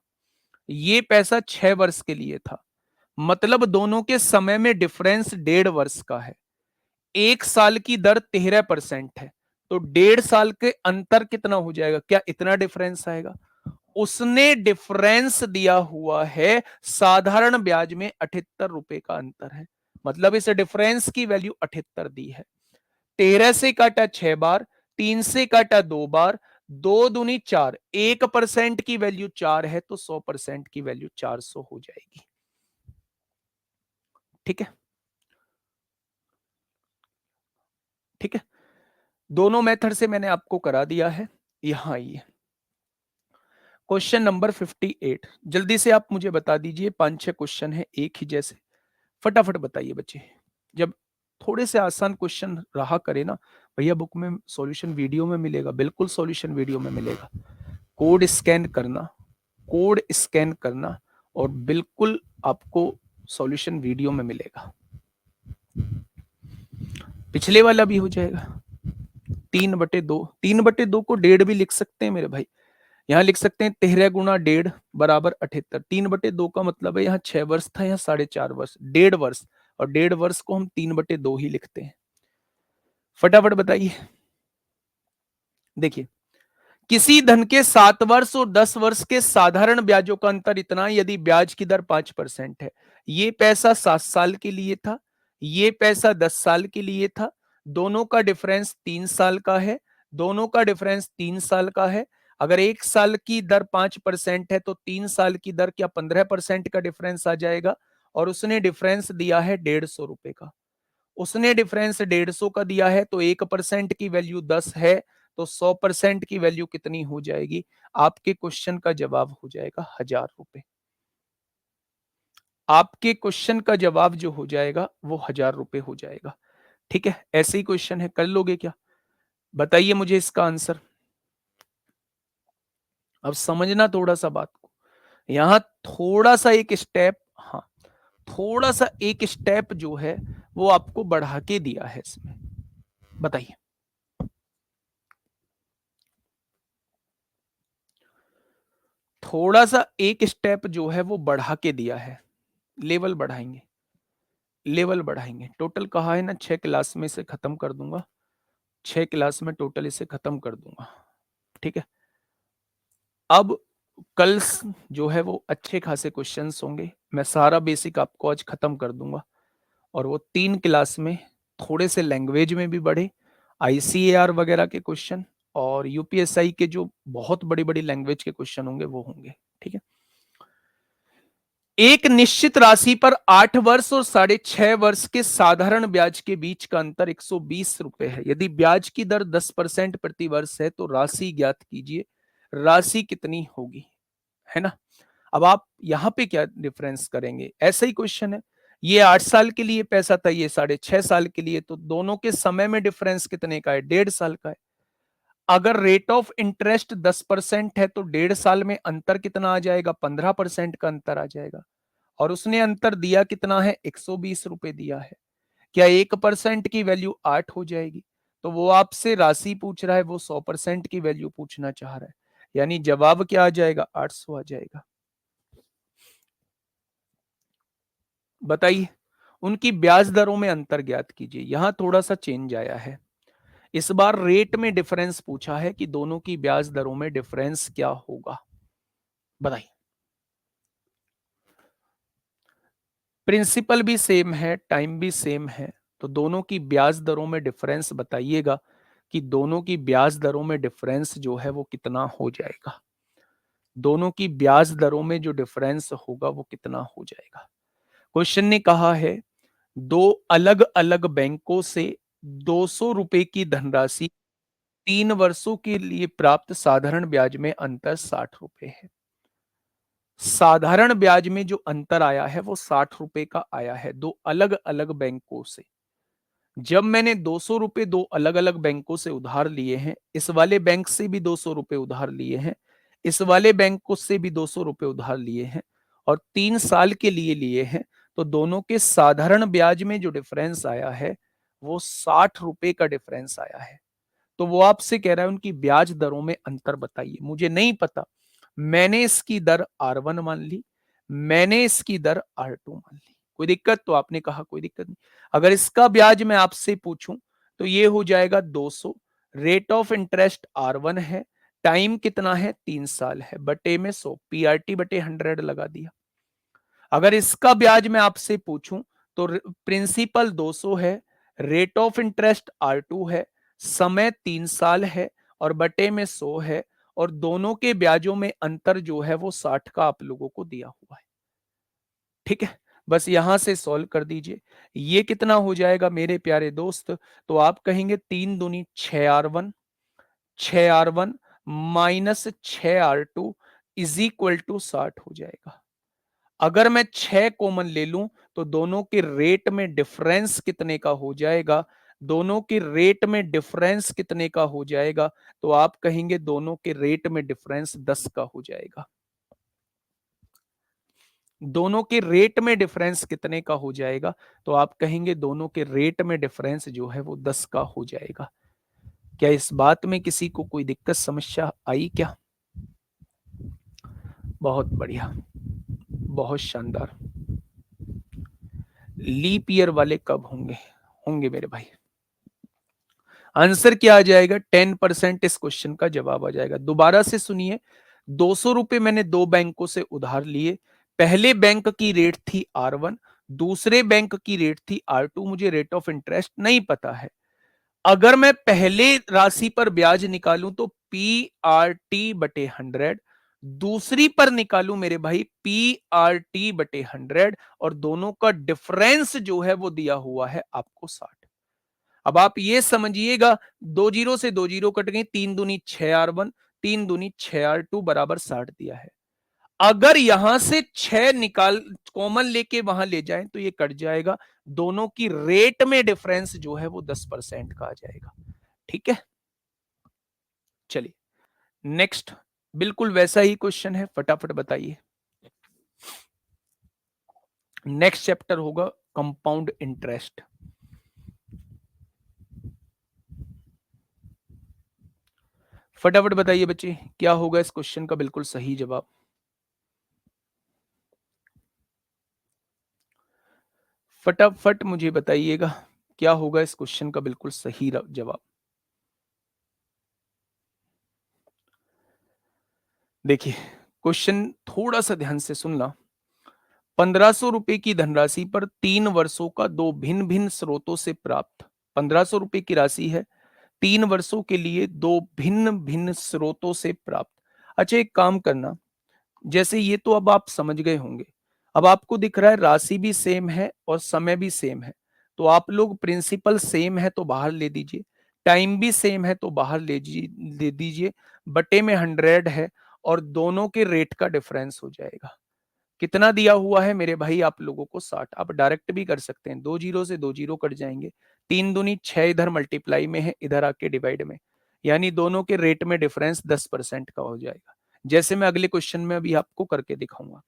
ये पैसा 6 वर्ष के लिए था। मतलब दोनों के समय में डिफरेंस 1.5 वर्ष का है। एक साल की दर 13% है, तो 1.5 साल के अंतर कितना हो जाएगा? क्या इतना डिफरेंस आएगा? उसने डिफरेंस दिया हुआ है साधारण ब्याज में 78 रुपए का अंतर है। मतलब इस डिफरेंस की वैल्यू 78 दी है। 13 से काटा 6 बार, 3 से काटा 2 बार, 2 दूनी 4, 1% की वैल्यू 4 है, तो 100% की वैल्यू 400 हो जाएगी। ठीक है। ठीक है। दोनों मेथड से मैंने आपको करा दिया है। यहां आइए, क्वेश्चन नंबर 58। जल्दी से आप मुझे बता दीजिए, 5-6 क्वेश्चन है एक ही जैसे। फटाफट बताइए बच्चे। जब थोड़े से आसान क्वेश्चन रहा करे ना भैया, बुक में सॉल्यूशन वीडियो में मिलेगा, बिल्कुल सॉल्यूशन वीडियो में मिलेगा। कोड स्कैन करना, कोड स्कैन करना, और बिल्कुल आपको सॉल्यूशन वीडियो में मिलेगा। पिछले वाला भी हो जाएगा। 3/2, 3/2 को 1.5 भी लिख सकते हैं मेरे भाई। यहाँ लिख सकते हैं 13 गुना 1.5 बराबर 78। 3/2 का मतलब है यहाँ 6 वर्ष था, यहाँ 4.5 वर्ष, 1.5 वर्ष। और 1.5 वर्ष को हम 3/2 ही लिखते हैं। फटाफट बताइए। देखिए, किसी धन के 7 वर्ष और 10 वर्ष के साधारण ब्याजों का अंतर इतना, यदि ब्याज की दर 5% है। ये पैसा 7 साल के लिए था, ये पैसा 10 साल के लिए था। दोनों का डिफरेंस 3 साल का है, दोनों का डिफरेंस 3 साल का है। अगर 1 साल की दर 5% है तो 3 साल की दर क्या 15% का डिफरेंस आ जाएगा। और उसने डिफरेंस दिया है 150 रुपए का। उसने डिफरेंस 150 का दिया है तो 1% की वैल्यू 10 है, तो 100% की वैल्यू कितनी हो जाएगी। आपके क्वेश्चन का जवाब हो जाएगा 1000 रुपए। आपके क्वेश्चन का जवाब जो हो जाएगा वो 1000 रुपए हो जाएगा। ठीक है, ऐसे ही क्वेश्चन है, कर लोगे क्या? बताइए मुझे इसका आंसर। अब समझना थोड़ा सा बात को, यहां थोड़ा सा एक स्टेप, हाँ, थोड़ा सा एक स्टेप जो है वो आपको बढ़ा के दिया है इसमें। बताइए, थोड़ा सा एक स्टेप जो है वो बढ़ा के दिया है। लेवल बढ़ाएंगे, लेवल बढ़ाएंगे। टोटल कहा है ना 6 क्लास में इसे खत्म कर दूंगा, 6 क्लास में टोटल इसे खत्म कर दूंगा। ठीक है, अब कल जो है वो अच्छे खासे क्वेश्चंस होंगे। मैं सारा बेसिक आपको आज खत्म कर दूंगा और वो 3 क्लास में थोड़े से लैंग्वेज में भी बढ़े, आईसीएआर वगैरह के क्वेश्चन और यूपीएसआई के जो बहुत बड़ी बड़ी लैंग्वेज के क्वेश्चन होंगे वो होंगे। ठीक है, एक निश्चित राशि पर 8 वर्ष और 6.5 वर्ष के साधारण ब्याज के बीच का अंतर 120 रुपए है। यदि ब्याज की दर 10% प्रति वर्ष है तो राशि ज्ञात कीजिए, राशि कितनी होगी, है ना। अब आप यहां पे क्या डिफरेंस करेंगे, ऐसा ही क्वेश्चन है। ये 8 साल के लिए पैसा था, ये 6.5 साल के लिए, तो दोनों के समय में डिफरेंस कितने का है, 1.5 साल का है। अगर रेट ऑफ इंटरेस्ट 10% है तो 1.5 साल में अंतर कितना आ जाएगा, 15% का अंतर आ जाएगा। और उसने अंतर दिया कितना है, 120 रुपए दिया है। क्या 1% की वैल्यू 8 हो जाएगी। तो वो आपसे राशि पूछ रहा है, वो 100% की वैल्यू पूछना चाह रहा है, यानी जवाब क्या आ जाएगा, 800 आ जाएगा। बताइए, उनकी ब्याज दरों में अंतर ज्ञात कीजिए। यहां थोड़ा सा चेंज आया है, इस बार रेट में डिफरेंस पूछा है कि दोनों की ब्याज दरों में डिफरेंस क्या होगा। बताइए, प्रिंसिपल भी सेम है, टाइम भी सेम है, तो दोनों की ब्याज दरों में डिफरेंस बताइएगा कि दोनों की ब्याज दरों में डिफरेंस जो है वो कितना हो जाएगा। दोनों की ब्याज दरों में जो डिफरेंस होगा वो कितना हो जाएगा। क्वेश्चन ने कहा है दो अलग अलग बैंकों से 200 रुपए की धनराशि 3 वर्षों के लिए प्राप्त, साधारण ब्याज में अंतर 60 रुपए है। साधारण ब्याज में जो अंतर आया है वो 60 रुपए का आया है दो अलग अलग बैंकों से। जब मैंने 200 रुपए दो अलग अलग बैंकों से उधार लिए हैं, इस वाले बैंक से भी 200 रुपए उधार लिए हैं, इस वाले बैंक से भी 200 रुपए उधार लिए हैं और 3 साल के लिए लिए हैं, तो दोनों के साधारण ब्याज में जो डिफरेंस आया है वो 60 रुपए का डिफरेंस आया है। तो वो आपसे कह रहा है उनकी ब्याज दरों में अंतर बताइए। मुझे नहीं पता, मैंने इसकी दर R1 मान ली, मैंने इसकी दर R2 मान ली। कोई दिक्कत, तो आपने कहा कोई दिक्कत नहीं। अगर इसका ब्याज मैं आपसे पूछूं तो ये हो जाएगा 200, रेट ऑफ इंटरेस्ट R1 है, टाइम कितना है 3 साल है, बटे में 100, PRT बटे 100 लगा दिया। अगर इसका ब्याज मैं आपसे पूछूं तो प्रिंसिपल 200 है, रेट ऑफ इंटरेस्ट R2 है, समय 3 साल है और बटे में 100 है, और दोनों के ब्याजों में अंतर जो है वो 60 का आप लोगों को दिया हुआ है। ठीक है, बस यहां से सॉल्व कर दीजिए। ये कितना हो जाएगा मेरे प्यारे दोस्त, तो आप कहेंगे 3 दूनी 6R1, 6R1 minus 6R2 is equal to 60 हो जाएगा। अगर मैं 6 कॉमन ले लूं तो दोनों के रेट में डिफरेंस कितने का हो जाएगा, दोनों के रेट में डिफरेंस कितने का हो जाएगा, तो आप कहेंगे दोनों के रेट में डिफरेंस 10 का हो जाएगा। दोनों के रेट में डिफरेंस कितने का हो जाएगा, तो आप कहेंगे दोनों के रेट में डिफरेंस जो है वो 10 का हो जाएगा। क्या इस बात में किसी को कोई दिक्कत समस्या आई क्या? बहुत बढ़िया, बहुत शानदार। लीप ईयर वाले कब होंगे? होंगे मेरे भाई। आंसर क्या आ जाएगा, 10% इस क्वेश्चन का जवाब आ जाएगा। दोबारा से सुनिए, 200 रुपए मैंने दो बैंकों से उधार लिए। पहले बैंक की रेट थी R1, दूसरे बैंक की रेट थी R2। मुझे रेट ऑफ इंटरेस्ट नहीं पता है। अगर मैं पहले राशि पर ब्याज निकालूं तो PRT/100, दूसरी पर निकालू मेरे भाई PRT/100, और दोनों का डिफरेंस जो है वो दिया हुआ है आपको 60। अब आप ये समझिएगा, 2 जीरो से 2 जीरो कट गई, 3 दूनी 6R1, 3 दूनी 6R2 बराबर 60 दिया है। अगर यहां से 6 निकाल कॉमन लेके वहां ले जाएं तो ये कट जाएगा, दोनों की रेट में डिफरेंस जो है वो 10% का आ जाएगा। ठीक है, चलिए नेक्स्ट, बिल्कुल वैसा ही क्वेश्चन है, फटाफट बताइए। नेक्स्ट चैप्टर होगा कंपाउंड इंटरेस्ट। फटाफट बताइए बच्चे, क्या होगा इस क्वेश्चन का बिल्कुल सही जवाब। फटाफट मुझे बताइएगा, क्या होगा इस क्वेश्चन का बिल्कुल सही जवाब। देखिए, क्वेश्चन थोड़ा सा ध्यान से सुनना। 1500 रुपए की धनराशि पर 3 वर्षों का दो भिन्न भिन्न स्रोतों से प्राप्त, 1500 रुपए की राशि है, 3 वर्षों के लिए दो भिन्न भिन्न स्रोतों से प्राप्त। अच्छा, एक काम करना, जैसे ये तो अब आप समझ गए होंगे, अब आपको दिख रहा है राशि भी सेम है और समय भी सेम है, तो आप लोग प्रिंसिपल सेम है तो बाहर ले दीजिए, टाइम भी सेम है तो बाहर ले दीजिए, बटे में 100 है और दोनों के रेट का डिफरेंस हो जाएगा। कितना दिया हुआ है मेरे भाई आप लोगों को? 60। आप डायरेक्ट भी कर सकते हैं, 2 जीरो से 2 जीरो कट जाएंगे, 3 दूनी 6 इधर मल्टीप्लाई में है, इधर आके डिवाइड में, यानी दोनों के रेट में डिफरेंस 10% का हो जाएगा। जैसे मैं अगले क्वेश्चन में अभी आपको करके दिखाऊंगा।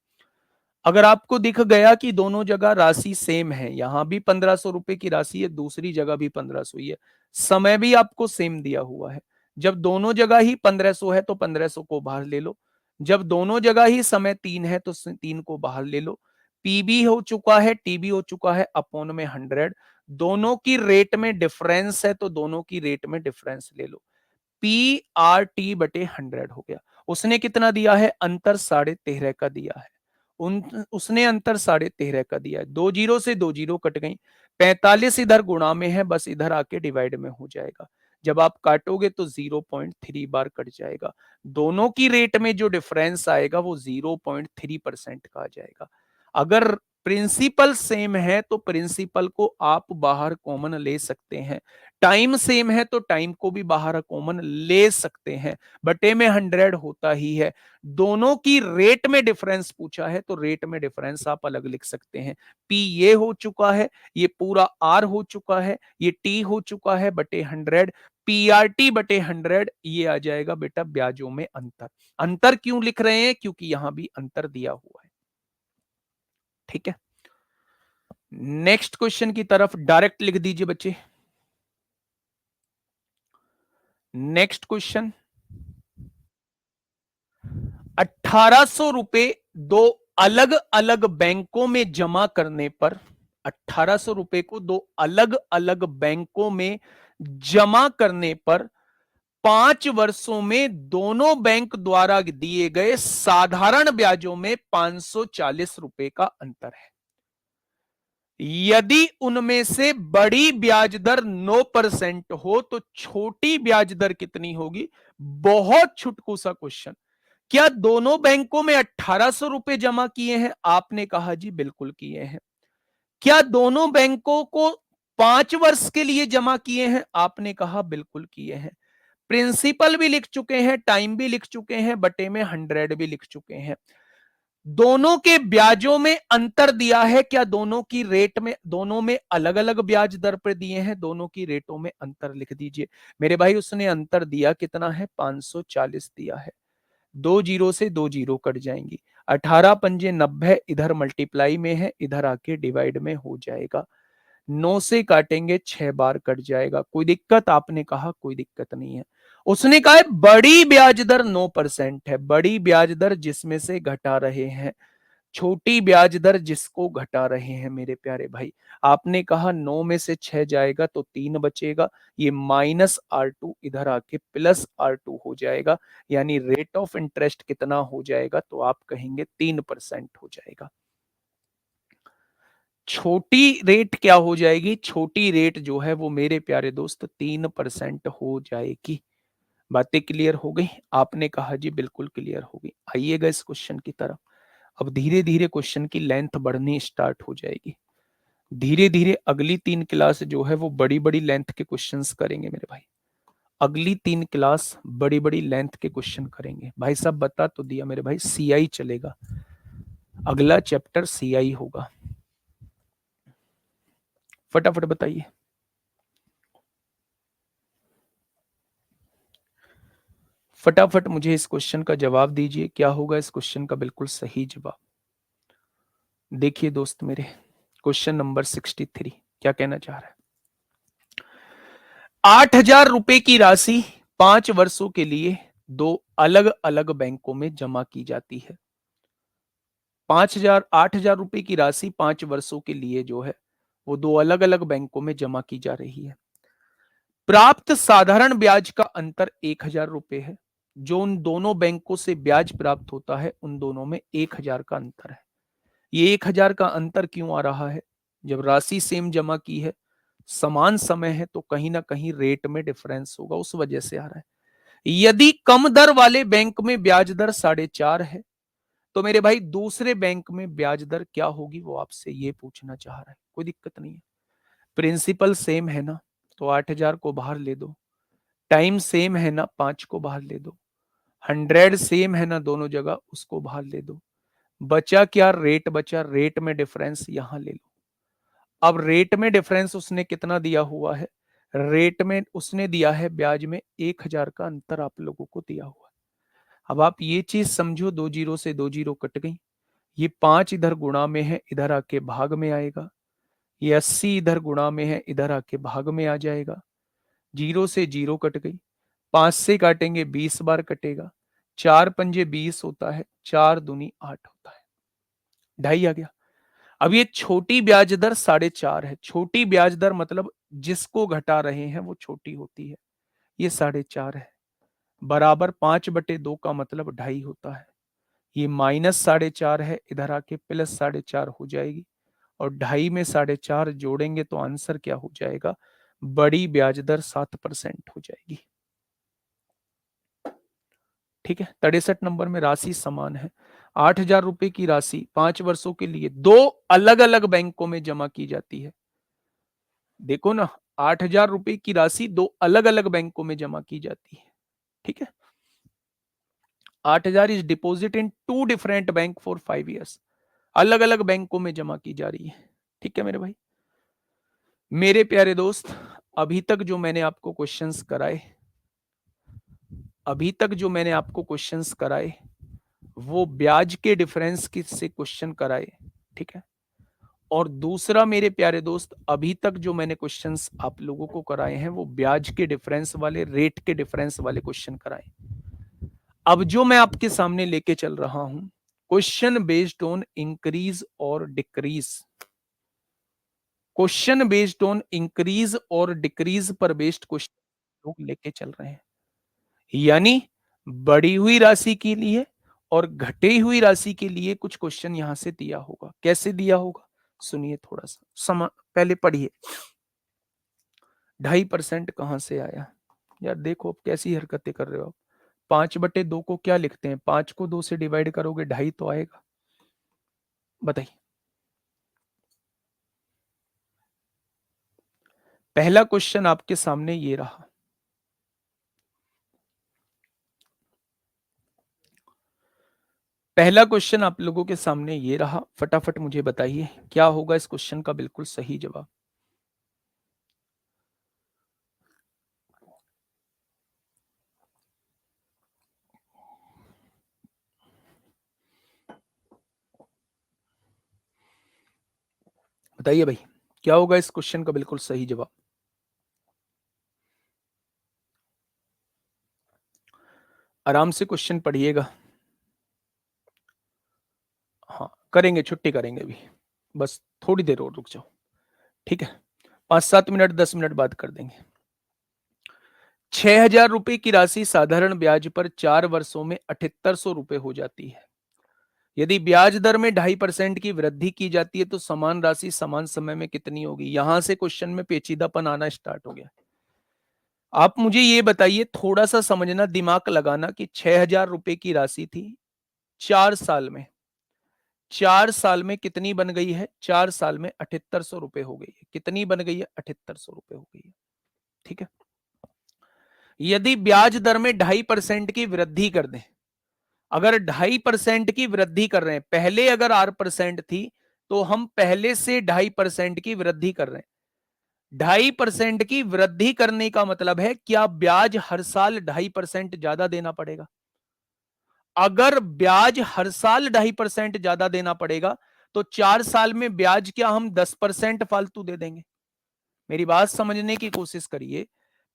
अगर आपको दिख गया कि दोनों जगह राशि सेम है, यहां भी 1500 रुपए की राशि है, दूसरी जगह भी 1500 ही है, समय भी आपको सेम दिया हुआ है, जब दोनों जगह ही 1500 है तो 1500 को बाहर ले लो, जब दोनों जगह ही समय 3 है तो 3 को बाहर ले लो, पी भी हो चुका है, टी भी हो चुका है, अपॉन में 100, दोनों की रेट में डिफरेंस है तो दोनों की रेट में डिफरेंस ले लो, PRT/100 हो गया। उसने कितना दिया है? अंतर 13.5 का दिया है, उसने अंतर 13.5 का दिया है, 2 जीरो से 2 जीरो कट गई, 45 इधर गुणा में है, बस इधर आके डिवाइड में हो जाएगा, जब आप काटोगे तो 0.3 बार कट जाएगा, दोनों की रेट में जो डिफरेंस आएगा वो 0.3% का आ जाएगा। अगर प्रिंसिपल सेम है तो प्रिंसिपल को आप बाहर कॉमन ले सकते हैं, टाइम सेम है तो टाइम को भी बाहर कॉमन ले सकते हैं, बटे में 100 होता ही है, दोनों की रेट में डिफरेंस पूछा है तो रेट में डिफरेंस आप अलग लिख सकते हैं, पी ये हो चुका है, ये पूरा आर हो चुका है, ये टी हो चुका है, बटे 100, PRT/100 ये आ जाएगा बेटा ब्याजों में अंतर। अंतर क्यों लिख रहे हैं? क्योंकि यहां भी अंतर दिया हुआ है। ठीक है, नेक्स्ट क्वेश्चन की तरफ डायरेक्ट लिख दीजिए बच्चे। नेक्स्ट क्वेश्चन, 1800 रुपए दो अलग अलग बैंकों में जमा करने पर, 1800 रुपए को दो अलग अलग बैंकों में जमा करने पर 5 वर्षों में दोनों बैंक द्वारा दिए गए साधारण ब्याजों में 540 रुपए का अंतर है। यदि उनमें से बड़ी ब्याज दर 9% हो तो छोटी ब्याज दर कितनी होगी? बहुत छुटकू सा क्वेश्चन। क्या दोनों बैंकों में 1800 रुपए जमा किए हैं? आपने कहा जी बिल्कुल किए हैं। क्या दोनों बैंकों को 5 वर्ष के लिए जमा किए हैं? आपने कहा बिल्कुल किए हैं। प्रिंसिपल भी लिख चुके हैं, टाइम भी लिख चुके हैं, बटे में 100 भी लिख चुके हैं। दोनों के ब्याजों में अंतर दिया है, क्या दोनों की रेट में, दोनों में अलग अलग ब्याज दर पर दिए हैं, दोनों की रेटों में अंतर लिख दीजिए मेरे भाई। उसने अंतर दिया कितना है? 540 दिया है, 2 जीरो से 2 जीरो कट जाएंगी, 18×5 = 90, इधर मल्टीप्लाई में है, इधर आके डिवाइड में हो जाएगा, 9 से काटेंगे 6 बार कट जाएगा। कोई दिक्कत? आपने कहा कोई दिक्कत नहीं है। उसने कहा है बड़ी ब्याज दर 9% है, बड़ी ब्याज दर जिसमें से घटा रहे हैं, छोटी ब्याज दर जिसको घटा रहे हैं मेरे प्यारे भाई। आपने कहा 9 में से 6 जाएगा तो 3 बचेगा, ये -R2 इधर आके +R2 हो जाएगा, यानी रेट ऑफ इंटरेस्ट कितना हो जाएगा? तो आप कहेंगे 3% हो जाएगा। छोटी रेट क्या हो जाएगी? छोटी रेट जो है वो मेरे प्यारे दोस्त 3% हो जाएगी। बातें क्लियर हो गई? आपने कहा जी बिल्कुल क्लियर हो गई। आइएगा इस क्वेश्चन की तरफ। अब धीरे धीरे क्वेश्चन की लेंथ बढ़नी स्टार्ट हो जाएगी। धीरे धीरे अगली 3 क्लास जो है वो बड़ी बड़ी लेंथ के क्वेश्चंस करेंगे मेरे भाई। अगली 3 क्लास बड़ी बड़ी लेंथ के क्वेश्चन करेंगे। भाई साहब बता तो दिया मेरे भाई, सीआई चलेगा, अगला चैप्टर सीआई होगा। फटाफट बताइए। फटाफट मुझे इस क्वेश्चन का जवाब दीजिए, क्या होगा इस क्वेश्चन का बिल्कुल सही जवाब। देखिए दोस्त मेरे, क्वेश्चन नंबर 63 क्या कहना चाह रहा है। 8,000 रुपए की राशि 5 वर्षों के लिए 2 अलग अलग बैंकों में जमा की जाती है। 8,000 रुपए की राशि 5 वर्षों के लिए जो है वो 2 अलग अलग बैंकों में जमा की जा रही है। प्राप्त साधारण ब्याज का अंतर 1,000 रुपए है। जो उन दोनों बैंकों से ब्याज प्राप्त होता है उन दोनों में 1,000 का अंतर है। ये 1,000 का अंतर क्यों आ रहा है? जब राशि सेम जमा की है, समान समय है, तो कहीं ना कहीं रेट में डिफरेंस होगा, उस वजह से आ रहा है। यदि कम दर वाले बैंक में ब्याज दर 4.5 है, तो मेरे भाई दूसरे बैंक में ब्याज दर क्या होगी वो आपसे ये पूछना चाह रहा है। कोई दिक्कत नहीं है, प्रिंसिपल सेम है ना, तो 8,000 को बाहर ले दो। टाइम सेम है ना, 5 को बाहर ले दो। 100 सेम है ना दोनों जगह, उसको बाहर ले दो। बचा क्या? रेट बचा, रेट में डिफरेंस यहां ले लो। अब रेट में डिफरेंस उसने कितना दिया हुआ है? रेट में उसने दिया है ब्याज में 1,000 का अंतर आप लोगों को दिया हुआ है। अब आप ये चीज समझो, 2 जीरो से 2 जीरो कट गई। ये 5 इधर गुणा में है, इधर आके भाग में आएगा। ये 80 इधर गुणा में है, इधर आके भाग में आ जाएगा। जीरो से जीरो कट गई। 5 से काटेंगे 20 बार कटेगा। 4 पंजे 20 होता है, 4 दूनी 8 होता है। ढाई आ गया। अब ये छोटी ब्याज दर 4.5 है। छोटी ब्याज दर मतलब जिसको घटा रहे हैं वो छोटी होती है। ये 4.5 है। बराबर 5/2 का मतलब 2.5 होता है। ये -4.5 है, इधर आके +4.5 हो जाएगी। और 2.5 में 4.5 जोड़ेंगे तो आंसर क्या हो जाएगा? बड़ी ब्याज दर 7% हो जाएगी। ठीक है, 63 नंबर में राशि समान है। 8,000 रुपए की राशि 5 वर्षों के लिए 2 अलग अलग बैंकों में जमा की जाती है। देखो ना, 8,000 रुपए की राशि 2 अलग अलग बैंकों में जमा की जाती है। ठीक है, 8,000 is deposit in 2 different bank for 5 years. अलग अलग बैंकों में जमा की जा रही है। ठीक है मेरे भाई, मेरे प्यारे दोस्त, अभी तक जो मैंने आपको क्वेश्चंस कराए, अभी तक जो मैंने आपको क्वेश्चंस कराए वो ब्याज के डिफरेंस की से क्वेश्चन कराए। ठीक है, और दूसरा मेरे प्यारे दोस्त, अभी तक जो मैंने क्वेश्चंस आप लोगों को कराए हैं वो ब्याज के डिफरेंस वाले, रेट के डिफरेंस वाले क्वेश्चन कराए। अब जो मैं आपके सामने लेके चल रहा हूं, क्वेश्चन बेस्ड ऑन इंक्रीज और decrease, question based on increase और डिक्रीज पर बेस्ड क्वेश्चन लोग लेके चल रहे हैं। यानी बढ़ी हुई राशि के लिए और घटी हुई राशि के लिए कुछ क्वेश्चन यहां से दिया होगा। कैसे दिया होगा सुनिए, थोड़ा सा पहले पढ़िए। 2.5% कहां से आया? यार देखो अब कैसी हरकतें कर रहे हो आप। 5/2 को क्या लिखते हैं? 5 को 2 से डिवाइड करोगे 2.5 तो आएगा। बताइए, पहला क्वेश्चन आपके सामने ये रहा। पहला क्वेश्चन आप लोगों के सामने ये रहा। फटाफट मुझे बताइए क्या होगा इस क्वेश्चन का बिल्कुल सही जवाब। बताइए भाई, क्या होगा इस क्वेश्चन का बिल्कुल सही जवाब। आराम से क्वेश्चन पढ़िएगा। हाँ करेंगे, छुट्टी करेंगे अभी, बस थोड़ी देर और रुक जाओ। ठीक है, 5-7 मिनट 10 मिनट बाद कर देंगे। 6,000 रुपए की राशि साधारण ब्याज पर 4 वर्षों में 7,800 रुपए हो जाती है। यदि ब्याज दर में 2.5% की वृद्धि की जाती है तो समान राशि समान समय में कितनी होगी? यहां से क्वेश्चन में पेचीदापन आना स्टार्ट हो गया। आप मुझे ये बताइए, थोड़ा सा समझना, दिमाग लगाना कि 6,000 रुपए की राशि थी 4 साल में। 4 साल में कितनी बन गई है? 4 साल में 7800 रुपए हो गई है। कितनी बन गई है? 7800 रुपए हो गई है। ठीक है। यदि ब्याज दर में 2.5% की वृद्धि कर दें, अगर 2.5% की वृद्धि कर रहे हैं, पहले अगर 8% थी तो हम पहले से 2.5% की वृद्धि कर रहे हैं। 2.5% की वृद्धि करने का मतलब है क्या ब्याज हर साल 2.5% ज्यादा देना पड़ेगा? अगर ब्याज हर साल 2.5% ज्यादा देना पड़ेगा तो 4 साल में ब्याज क्या हम 10% फालतू दे देंगे? मेरी बात समझने की कोशिश करिए।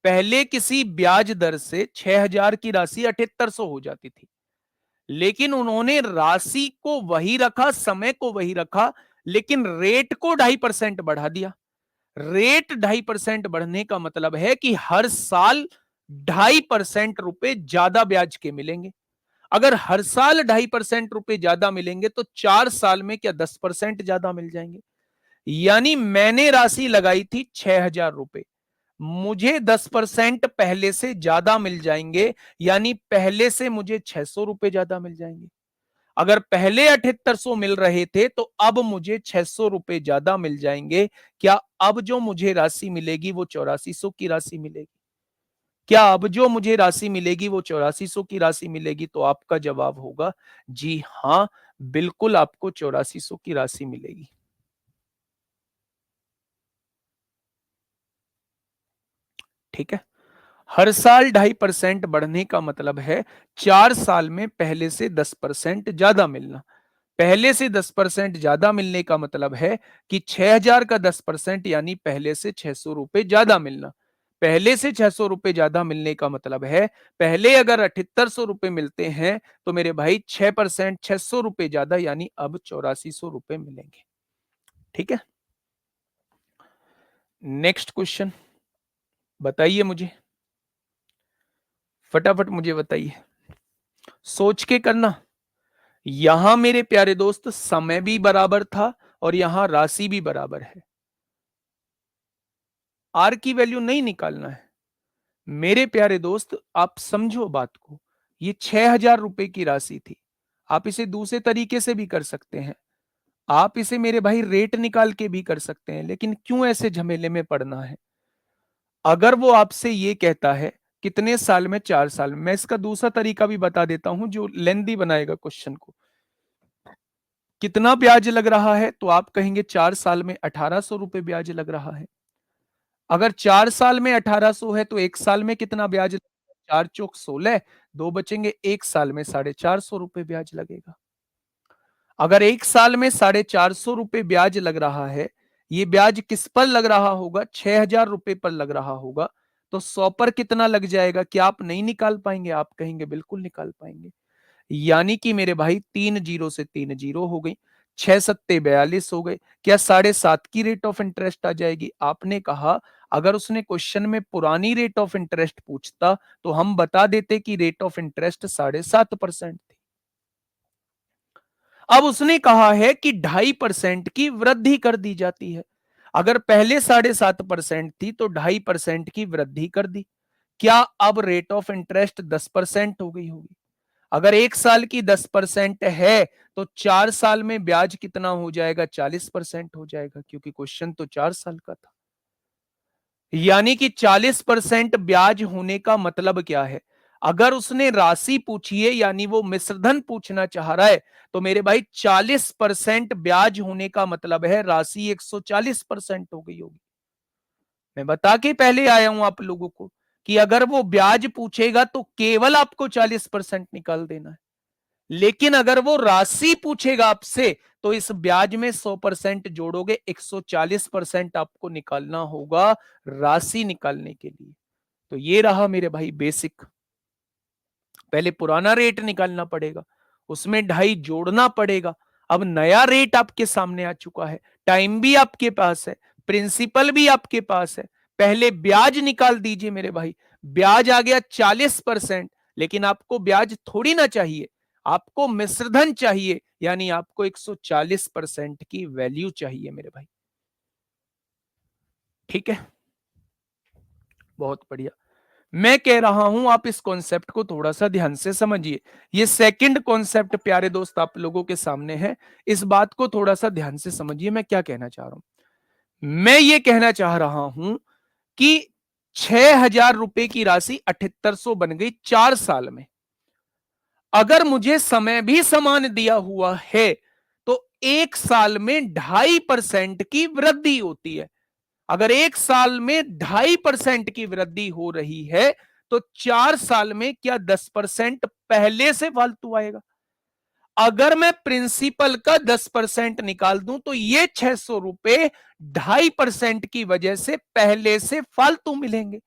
पहले किसी ब्याज दर से 6,000 की राशि 7800 हो जाती थी, लेकिन उन्होंने राशि को वही रखा, समय को वही रखा, लेकिन रेट को 2.5% बढ़ा दिया। रेट 2.5% बढ़ने का मतलब है कि हर साल 2.5% रुपए ज्यादा ब्याज के मिलेंगे। अगर हर साल 2.5% रुपए ज्यादा मिलेंगे तो 4 साल में क्या 10% ज्यादा मिल जाएंगे? यानी मैंने राशि लगाई थी 6,000 रुपए, मुझे 10% पहले से ज्यादा मिल जाएंगे, यानी पहले से मुझे 600 रुपए ज्यादा मिल जाएंगे। अगर पहले 7800 मिल रहे थे तो अब मुझे 600 रुपए ज्यादा मिल जाएंगे। क्या अब जो मुझे राशि मिलेगी वो 8400 की राशि मिलेगी? क्या अब जो मुझे राशि मिलेगी वो 8400 की राशि मिलेगी? तो आपका जवाब होगा जी हां, बिल्कुल आपको 8400 की राशि मिलेगी। ठीक है। हर साल 2.5% बढ़ने का मतलब है 4 साल में पहले से 10% ज्यादा मिलना। पहले से 10% ज्यादा मिलने का मतलब है कि 6,000 का 10% यानी पहले से 600 रुपए ज्यादा मिलना। पहले से 600 रुपए ज्यादा मिलने का मतलब है, पहले अगर 7800 रुपए मिलते हैं तो मेरे भाई 6% 600 रुपए ज्यादा, यानी अब 8400 रुपए मिलेंगे। ठीक है। नेक्स्ट क्वेश्चन बताइए मुझे, फटाफट मुझे बताइए, सोच के करना। यहां मेरे प्यारे दोस्त समय भी बराबर था और यहां राशि भी बराबर है। आर की वैल्यू नहीं निकालना है मेरे प्यारे दोस्त, आप समझो बात को। ये 6,000 रुपए की राशि थी। आप इसे दूसरे तरीके से भी कर सकते हैं। आप इसे मेरे भाई रेट निकाल के भी कर सकते हैं, लेकिन क्यों ऐसे झमेले में पड़ना है? अगर वो आपसे ये कहता है कितने साल में, 4 साल में, मैं इसका दूसरा तरीका भी बता देता हूं जो लेंदी बनाएगा क्वेश्चन को। कितना ब्याज लग रहा है? तो आप कहेंगे 4 साल में 1800 रुपए ब्याज लग रहा है। अगर 4 साल में 1800 है तो 1 साल में कितना ब्याज लगेगा? 4 चौक 16, दो बचेंगे, 1 साल में 450 रुपए ब्याज लगेगा। अगर 1 साल में 450 रुपए ब्याज लग रहा है, ये ब्याज किस पर लग रहा होगा? 6,000 रुपए पर लग रहा होगा। तो 100 पर कितना लग जाएगा? क्या आप नहीं निकाल पाएंगे? आप कहेंगे बिल्कुल निकाल पाएंगे। यानी कि मेरे भाई 3 जीरो से 3 जीरो हो गई, 6 सत्ते 42 हो गए। क्या 7.5 की रेट ऑफ इंटरेस्ट आ जाएगी? आपने कहा अगर उसने क्वेश्चन में पुरानी रेट ऑफ इंटरेस्ट पूछता तो हम बता देते कि रेट ऑफ इंटरेस्ट 7.5% थी। अब उसने कहा है कि 2.5% की वृद्धि कर दी जाती है। अगर पहले 7.5% थी तो 2.5% की वृद्धि कर दी। क्या अब रेट ऑफ इंटरेस्ट 10% हो गई होगी? अगर 1 साल की 10% है तो 4 साल में ब्याज कितना हो जाएगा? 40% हो जाएगा, क्योंकि क्वेश्चन तो 4 साल का था। यानी कि 40% ब्याज होने का मतलब क्या है? अगर उसने राशि पूछी है यानी वो मिश्रधन पूछना चाह रहा है, तो मेरे भाई 40% ब्याज होने का मतलब है राशि 140% हो गई होगी। मैं बता के पहले आया हूं आप लोगों को कि अगर वो ब्याज पूछेगा तो केवल आपको 40% निकाल देना है, लेकिन अगर वो राशि पूछेगा आपसे तो इस ब्याज में 100% जोड़ोगे, 140% आपको निकालना होगा राशि निकालने के लिए। तो ये रहा मेरे भाई बेसिक। पहले पुराना रेट निकालना पड़ेगा, उसमें 2.5 जोड़ना पड़ेगा। अब नया रेट आपके सामने आ चुका है, टाइम भी आपके पास है, प्रिंसिपल भी आपके पास है। पहले ब्याज निकाल दीजिए मेरे भाई। ब्याज आ गया 40%, लेकिन आपको ब्याज थोड़ी ना चाहिए, आपको मिश्रधन चाहिए, यानी आपको 140% की वैल्यू चाहिए मेरे भाई। ठीक है, बहुत बढ़िया। मैं कह रहा हूं आप इस कॉन्सेप्ट को थोड़ा सा ध्यान से समझिए। ये सेकंड कॉन्सेप्ट प्यारे दोस्त आप लोगों के सामने है। इस बात को थोड़ा सा ध्यान से समझिए मैं क्या कहना चाह रहा हूं। मैं ये कहना चाह रहा हूं कि 6,000 रुपए की राशि 7800 बन गई 4 साल में। अगर मुझे समय भी समान दिया हुआ है तो 1 साल में 2.5% की वृद्धि होती है। अगर 1 साल में 2.5% की वृद्धि हो रही है तो 4 साल में क्या 10% पहले से फालतू आएगा? अगर मैं प्रिंसिपल का 10% निकाल दूं तो ये 600 रुपए 2.5% की वजह से पहले से फालतू मिलेंगे।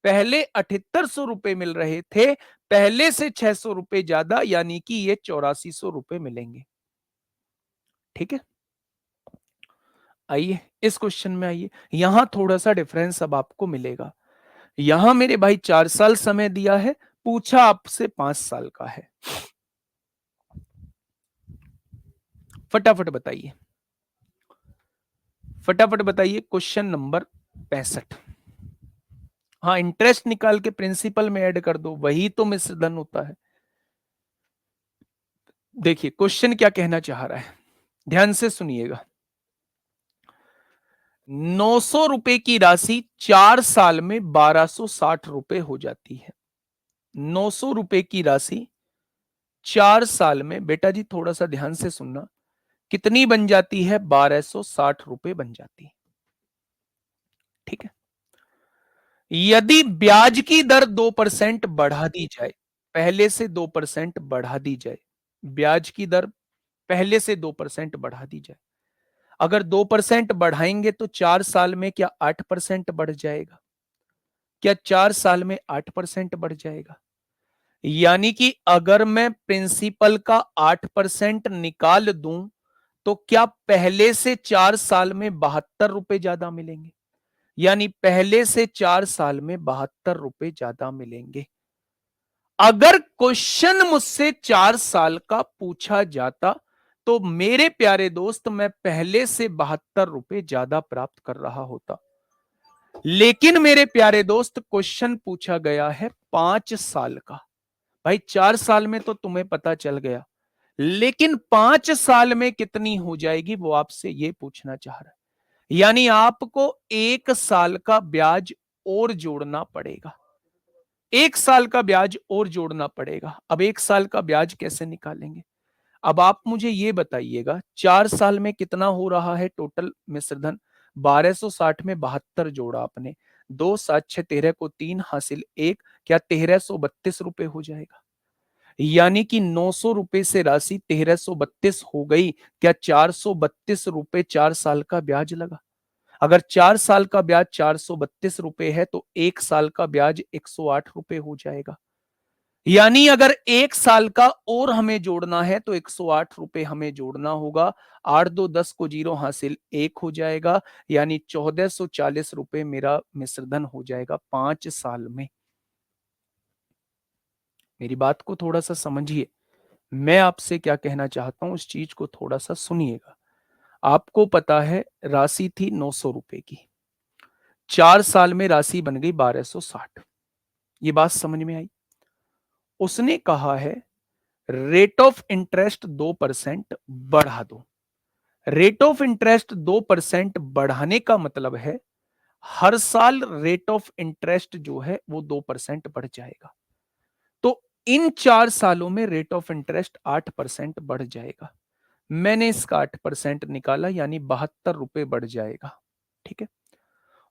पहले 7800 रुपए मिल रहे थे, पहले से 600 रुपए ज्यादा, यानी कि ये 8400 रुपए मिलेंगे। ठीक है, आइए इस क्वेश्चन में आइए। यहां थोड़ा सा डिफरेंस अब आपको मिलेगा। यहां मेरे भाई 4 साल समय दिया है, पूछा आपसे 5 साल का है। फटाफट बताइए, फटाफट बताइए क्वेश्चन नंबर 65। हाँ, इंटरेस्ट निकाल के प्रिंसिपल में ऐड कर दो, वही तो मिश्र धन होता है। देखिए क्वेश्चन क्या कहना चाह रहा है, ध्यान से सुनिएगा। 900 रुपए की राशि 4 साल में 1260 रुपए हो जाती है। 900 रुपए की राशि 4 साल में, बेटा जी थोड़ा सा ध्यान से सुनना, कितनी बन जाती है? 1260 रुपए बन जाती है। ठीक है, यदि ब्याज की दर 2% बढ़ा दी जाए, पहले से 2% बढ़ा दी जाए, ब्याज की दर पहले से 2% बढ़ा दी जाए, अगर 2% बढ़ाएंगे तो 4 साल में क्या 8% बढ़ जाएगा? क्या 4 साल में 8% बढ़ जाएगा? यानी कि अगर मैं प्रिंसिपल का 8% निकाल दूं तो क्या पहले से 4 साल में 72 रुपए ज्यादा मिलेंगे? यानी पहले से 4 साल में 72 रुपए ज्यादा मिलेंगे। अगर क्वेश्चन मुझसे 4 साल का पूछा जाता तो मेरे प्यारे दोस्त मैं पहले से 72 रुपए ज्यादा प्राप्त कर रहा होता। लेकिन मेरे प्यारे दोस्त क्वेश्चन पूछा गया है 5 साल का। भाई 4 साल में तो तुम्हें पता चल गया, लेकिन 5 साल में कितनी हो जाएगी वो आपसे ये पूछना चाह रहा है। यानी आपको 1 साल का ब्याज और जोड़ना पड़ेगा, 1 साल का ब्याज और जोड़ना पड़ेगा। अब 1 साल का ब्याज कैसे निकालेंगे? अब आप मुझे ये बताइएगा, 4 साल में कितना हो रहा है टोटल मिश्रधन? 1260 में 72 जोड़ा आपने, 2 7 6 13 को 3 हासिल 1, क्या 1332 रुपए हो जाएगा? यानी कि 900 रुपए से राशि 1332 हो गई। क्या 432 रुपए 4 साल का ब्याज लगा? अगर 4 साल का ब्याज 432 रुपए है तो 1 साल का ब्याज 108 रुपए हो जाएगा। यानी अगर 1 साल का और हमें जोड़ना है तो 108 रुपए हमें जोड़ना होगा। 8 2 10 को 0 हासिल 1 हो जाएगा, यानी 1440 रुपए मेरा मिश्रधन हो जाएगा 5 साल में। मेरी बात को थोड़ा सा समझिए, मैं आपसे क्या कहना चाहता हूं इस चीज को थोड़ा सा सुनिएगा। आपको पता है राशि थी 900 रुपए की, 4 साल में राशि बन गई 1260। ये बात समझ में आई? उसने कहा है रेट ऑफ इंटरेस्ट 2% बढ़ा दो। रेट ऑफ इंटरेस्ट 2% बढ़ाने का मतलब है हर साल रेट ऑफ इंटरेस्ट जो है वो 2% बढ़ जाएगा। तो इन 4 सालों में रेट ऑफ इंटरेस्ट 8% बढ़ जाएगा। मैंने इसका 8% निकाला, यानी 72 रुपए बढ़ जाएगा। ठीक है,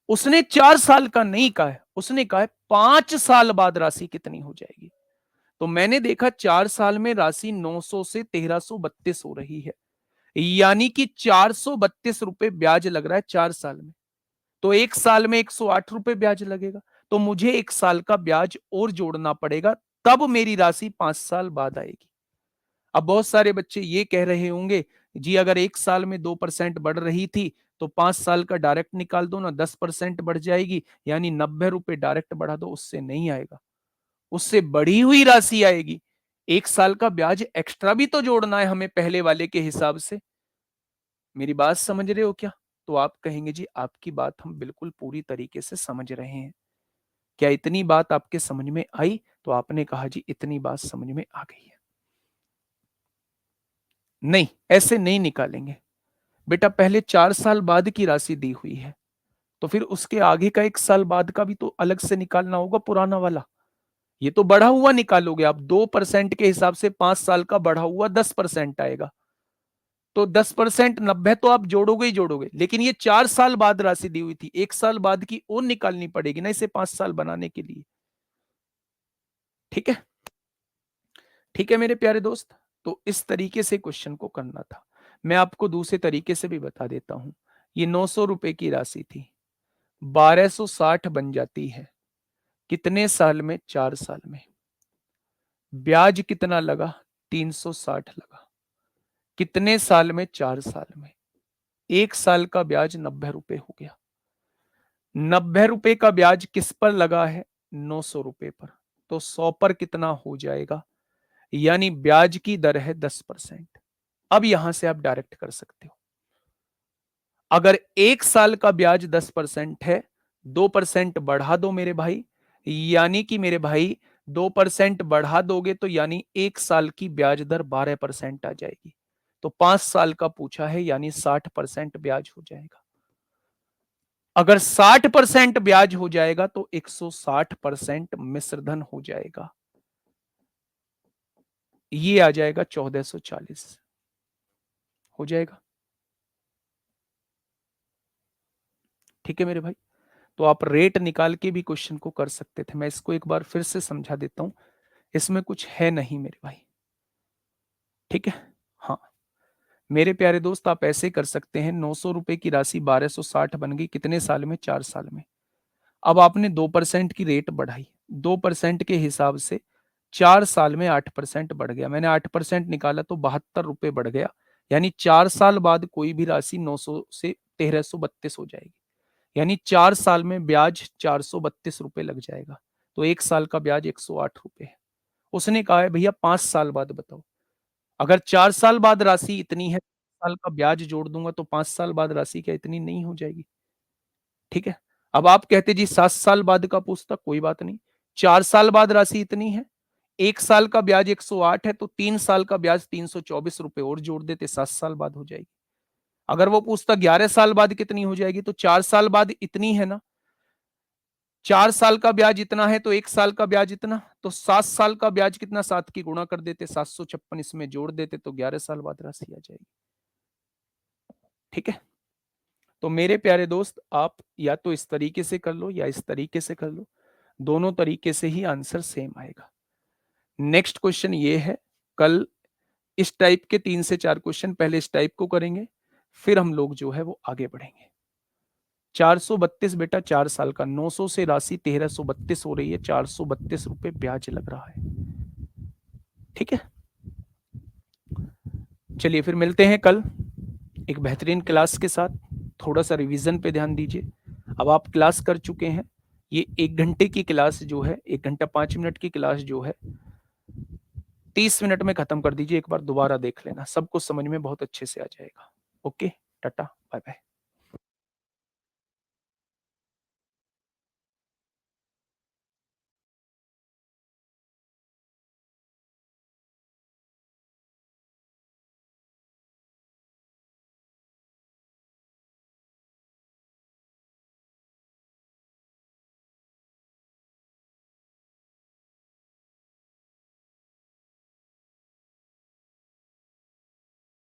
उसने 4 साल का नहीं कहा है, उसने कहा है 5 साल बाद राशि कितनी हो जाएगी। तो मैंने देखा 4 साल में राशि 900 से 1332 हो रही है, यानी कि 432 रुपए ब्याज लग रहा है 4 साल में। तो 1 साल में 108 रुपए ब्याज लगेगा, तो मुझे 1 साल का ब्याज और जोड़ना पड़ेगा, तब मेरी राशि 5 साल बाद आएगी। अब बहुत सारे बच्चे ये कह रहे होंगे, जी अगर 1 साल में 2% बढ़ रही थी तो 5 साल का डायरेक्ट निकाल दो ना, 10% बढ़ जाएगी, यानी 90 रुपए डायरेक्ट बढ़ा दो। उससे नहीं आएगा, उससे बढ़ी हुई राशि आएगी। 1 साल का ब्याज एक्स्ट्रा भी तो जोड़ना है हमें पहले वाले के हिसाब से। मेरी बात समझ रहे हो क्या? तो आप कहेंगे जी आपकी बात हम बिल्कुल पूरी तरीके से समझ रहे हैं। क्या इतनी बात आपके समझ में आई? तो आपने कहा जी इतनी बात समझ में आ गई है। नहीं, ऐसे नहीं निकालेंगे बेटा, पहले 4 साल बाद की राशि दी हुई है, तो फिर उसके आगे का 1 साल बाद का भी तो अलग से निकालना होगा, पुराना वाला। ये तो बढ़ा हुआ निकालोगे आप, 2% के हिसाब से 5 साल का बढ़ा हुआ 10% आएगा, तो 10% 90 तो आप जोड़ोगे ही जोड़ोगे, लेकिन ये 4 साल बाद राशि दी हुई थी, 1 साल बाद की और निकालनी पड़ेगी ना इसे 5 साल बनाने के लिए। ठीक है, ठीक है मेरे प्यारे दोस्त, तो इस तरीके से क्वेश्चन को करना था। मैं आपको दूसरे तरीके से भी बता देता हूं। ये 900 रुपए की राशि थी, 1260 बन जाती है कितने साल में? 4 साल में। ब्याज कितना लगा? 360 लगा कितने साल में? 4 साल में। 1 साल का ब्याज 90 रुपए हो गया। 90 रुपए का ब्याज किस पर लगा है? 900 रुपए पर। तो 100 पर कितना हो जाएगा? यानी ब्याज की दर है 10%। अब यहां से आप डायरेक्ट कर सकते हो। अगर 1 साल का ब्याज 10% है, 2% बढ़ा दो मेरे भाई, यानी कि मेरे भाई 2% बढ़ा दोगे तो यानी 1 साल की ब्याज दर 12% आ जाएगी। तो 5 साल का पूछा है, यानी 60% ब्याज हो जाएगा। अगर 60% ब्याज हो जाएगा तो 160% मिश्रधन हो जाएगा। ये आ जाएगा 1440 हो जाएगा। ठीक है मेरे भाई, तो आप रेट निकाल के भी क्वेश्चन को कर सकते थे। मैं इसको एक बार फिर से समझा देता हूं, इसमें कुछ है नहीं मेरे भाई। ठीक है, हाँ मेरे प्यारे दोस्त, आप ऐसे कर सकते हैं। 900 रुपए की राशि 1260 बन गई कितने साल में? 4 साल में। अब आपने 2% की रेट बढ़ाई, 2% के हिसाब से 4 साल में 8% बढ़ गया। मैंने 8% निकाला तो 72 रुपए बढ़ गया, यानी 4 साल बाद कोई भी राशि 900 से 1332 हो जाएगी, यानी 4 साल में ब्याज 432 रुपए लग जाएगा। तो 1 साल का ब्याज 108 रुपए है। उसने कहा है भैया 5 साल बाद बताओ। अगर 4 साल बाद राशि इतनी है, साल का ब्याज जोड़ दूंगा तो 5 साल बाद राशि क्या इतनी नहीं हो जाएगी? ठीक है, अब आप कहते जी 7 साल बाद का पूछता, कोई बात नहीं। 4 साल बाद राशि इतनी है, 1 साल का ब्याज 108 है, तो 3 साल का ब्याज 324 रुपए और जोड़ देते, 7 साल बाद हो जाएगी। अगर वो पूछता 11 साल बाद कितनी हो जाएगी, तो 4 साल बाद इतनी है ना, 4 साल का ब्याज इतना है तो 1 साल का ब्याज इतना, तो 7 साल का ब्याज कितना, 7 की गुणा कर देते, 756 इसमें जोड़ देते, तो 11 साल बाद राशि आ जाएगी। ठीक है, तो मेरे प्यारे दोस्त, आप या तो इस तरीके से कर लो या इस तरीके से कर लो, दोनों तरीके से ही आंसर सेम आएगा। नेक्स्ट क्वेश्चन ये है, कल इस टाइप के 3 से 4 क्वेश्चन, पहले इस टाइप को करेंगे, फिर हम लोग जो है वो आगे बढ़ेंगे। 432 बेटा 4 साल का, 900 से राशि 1332 हो रही है, 432 रुपए ब्याज लग रहा है। ठीक है, चलिए फिर मिलते हैं कल एक बेहतरीन क्लास के साथ। थोड़ा सा रिवीजन पे ध्यान दीजिए। अब आप क्लास कर चुके हैं, ये 1 घंटे की क्लास जो है, 1 घंटा 5 मिनट की क्लास जो है, 30 मिनट में खत्म कर दीजिए। एक बार दोबारा देख लेना, सबको समझ में बहुत अच्छे से आ जाएगा। Okay, tata bye bye.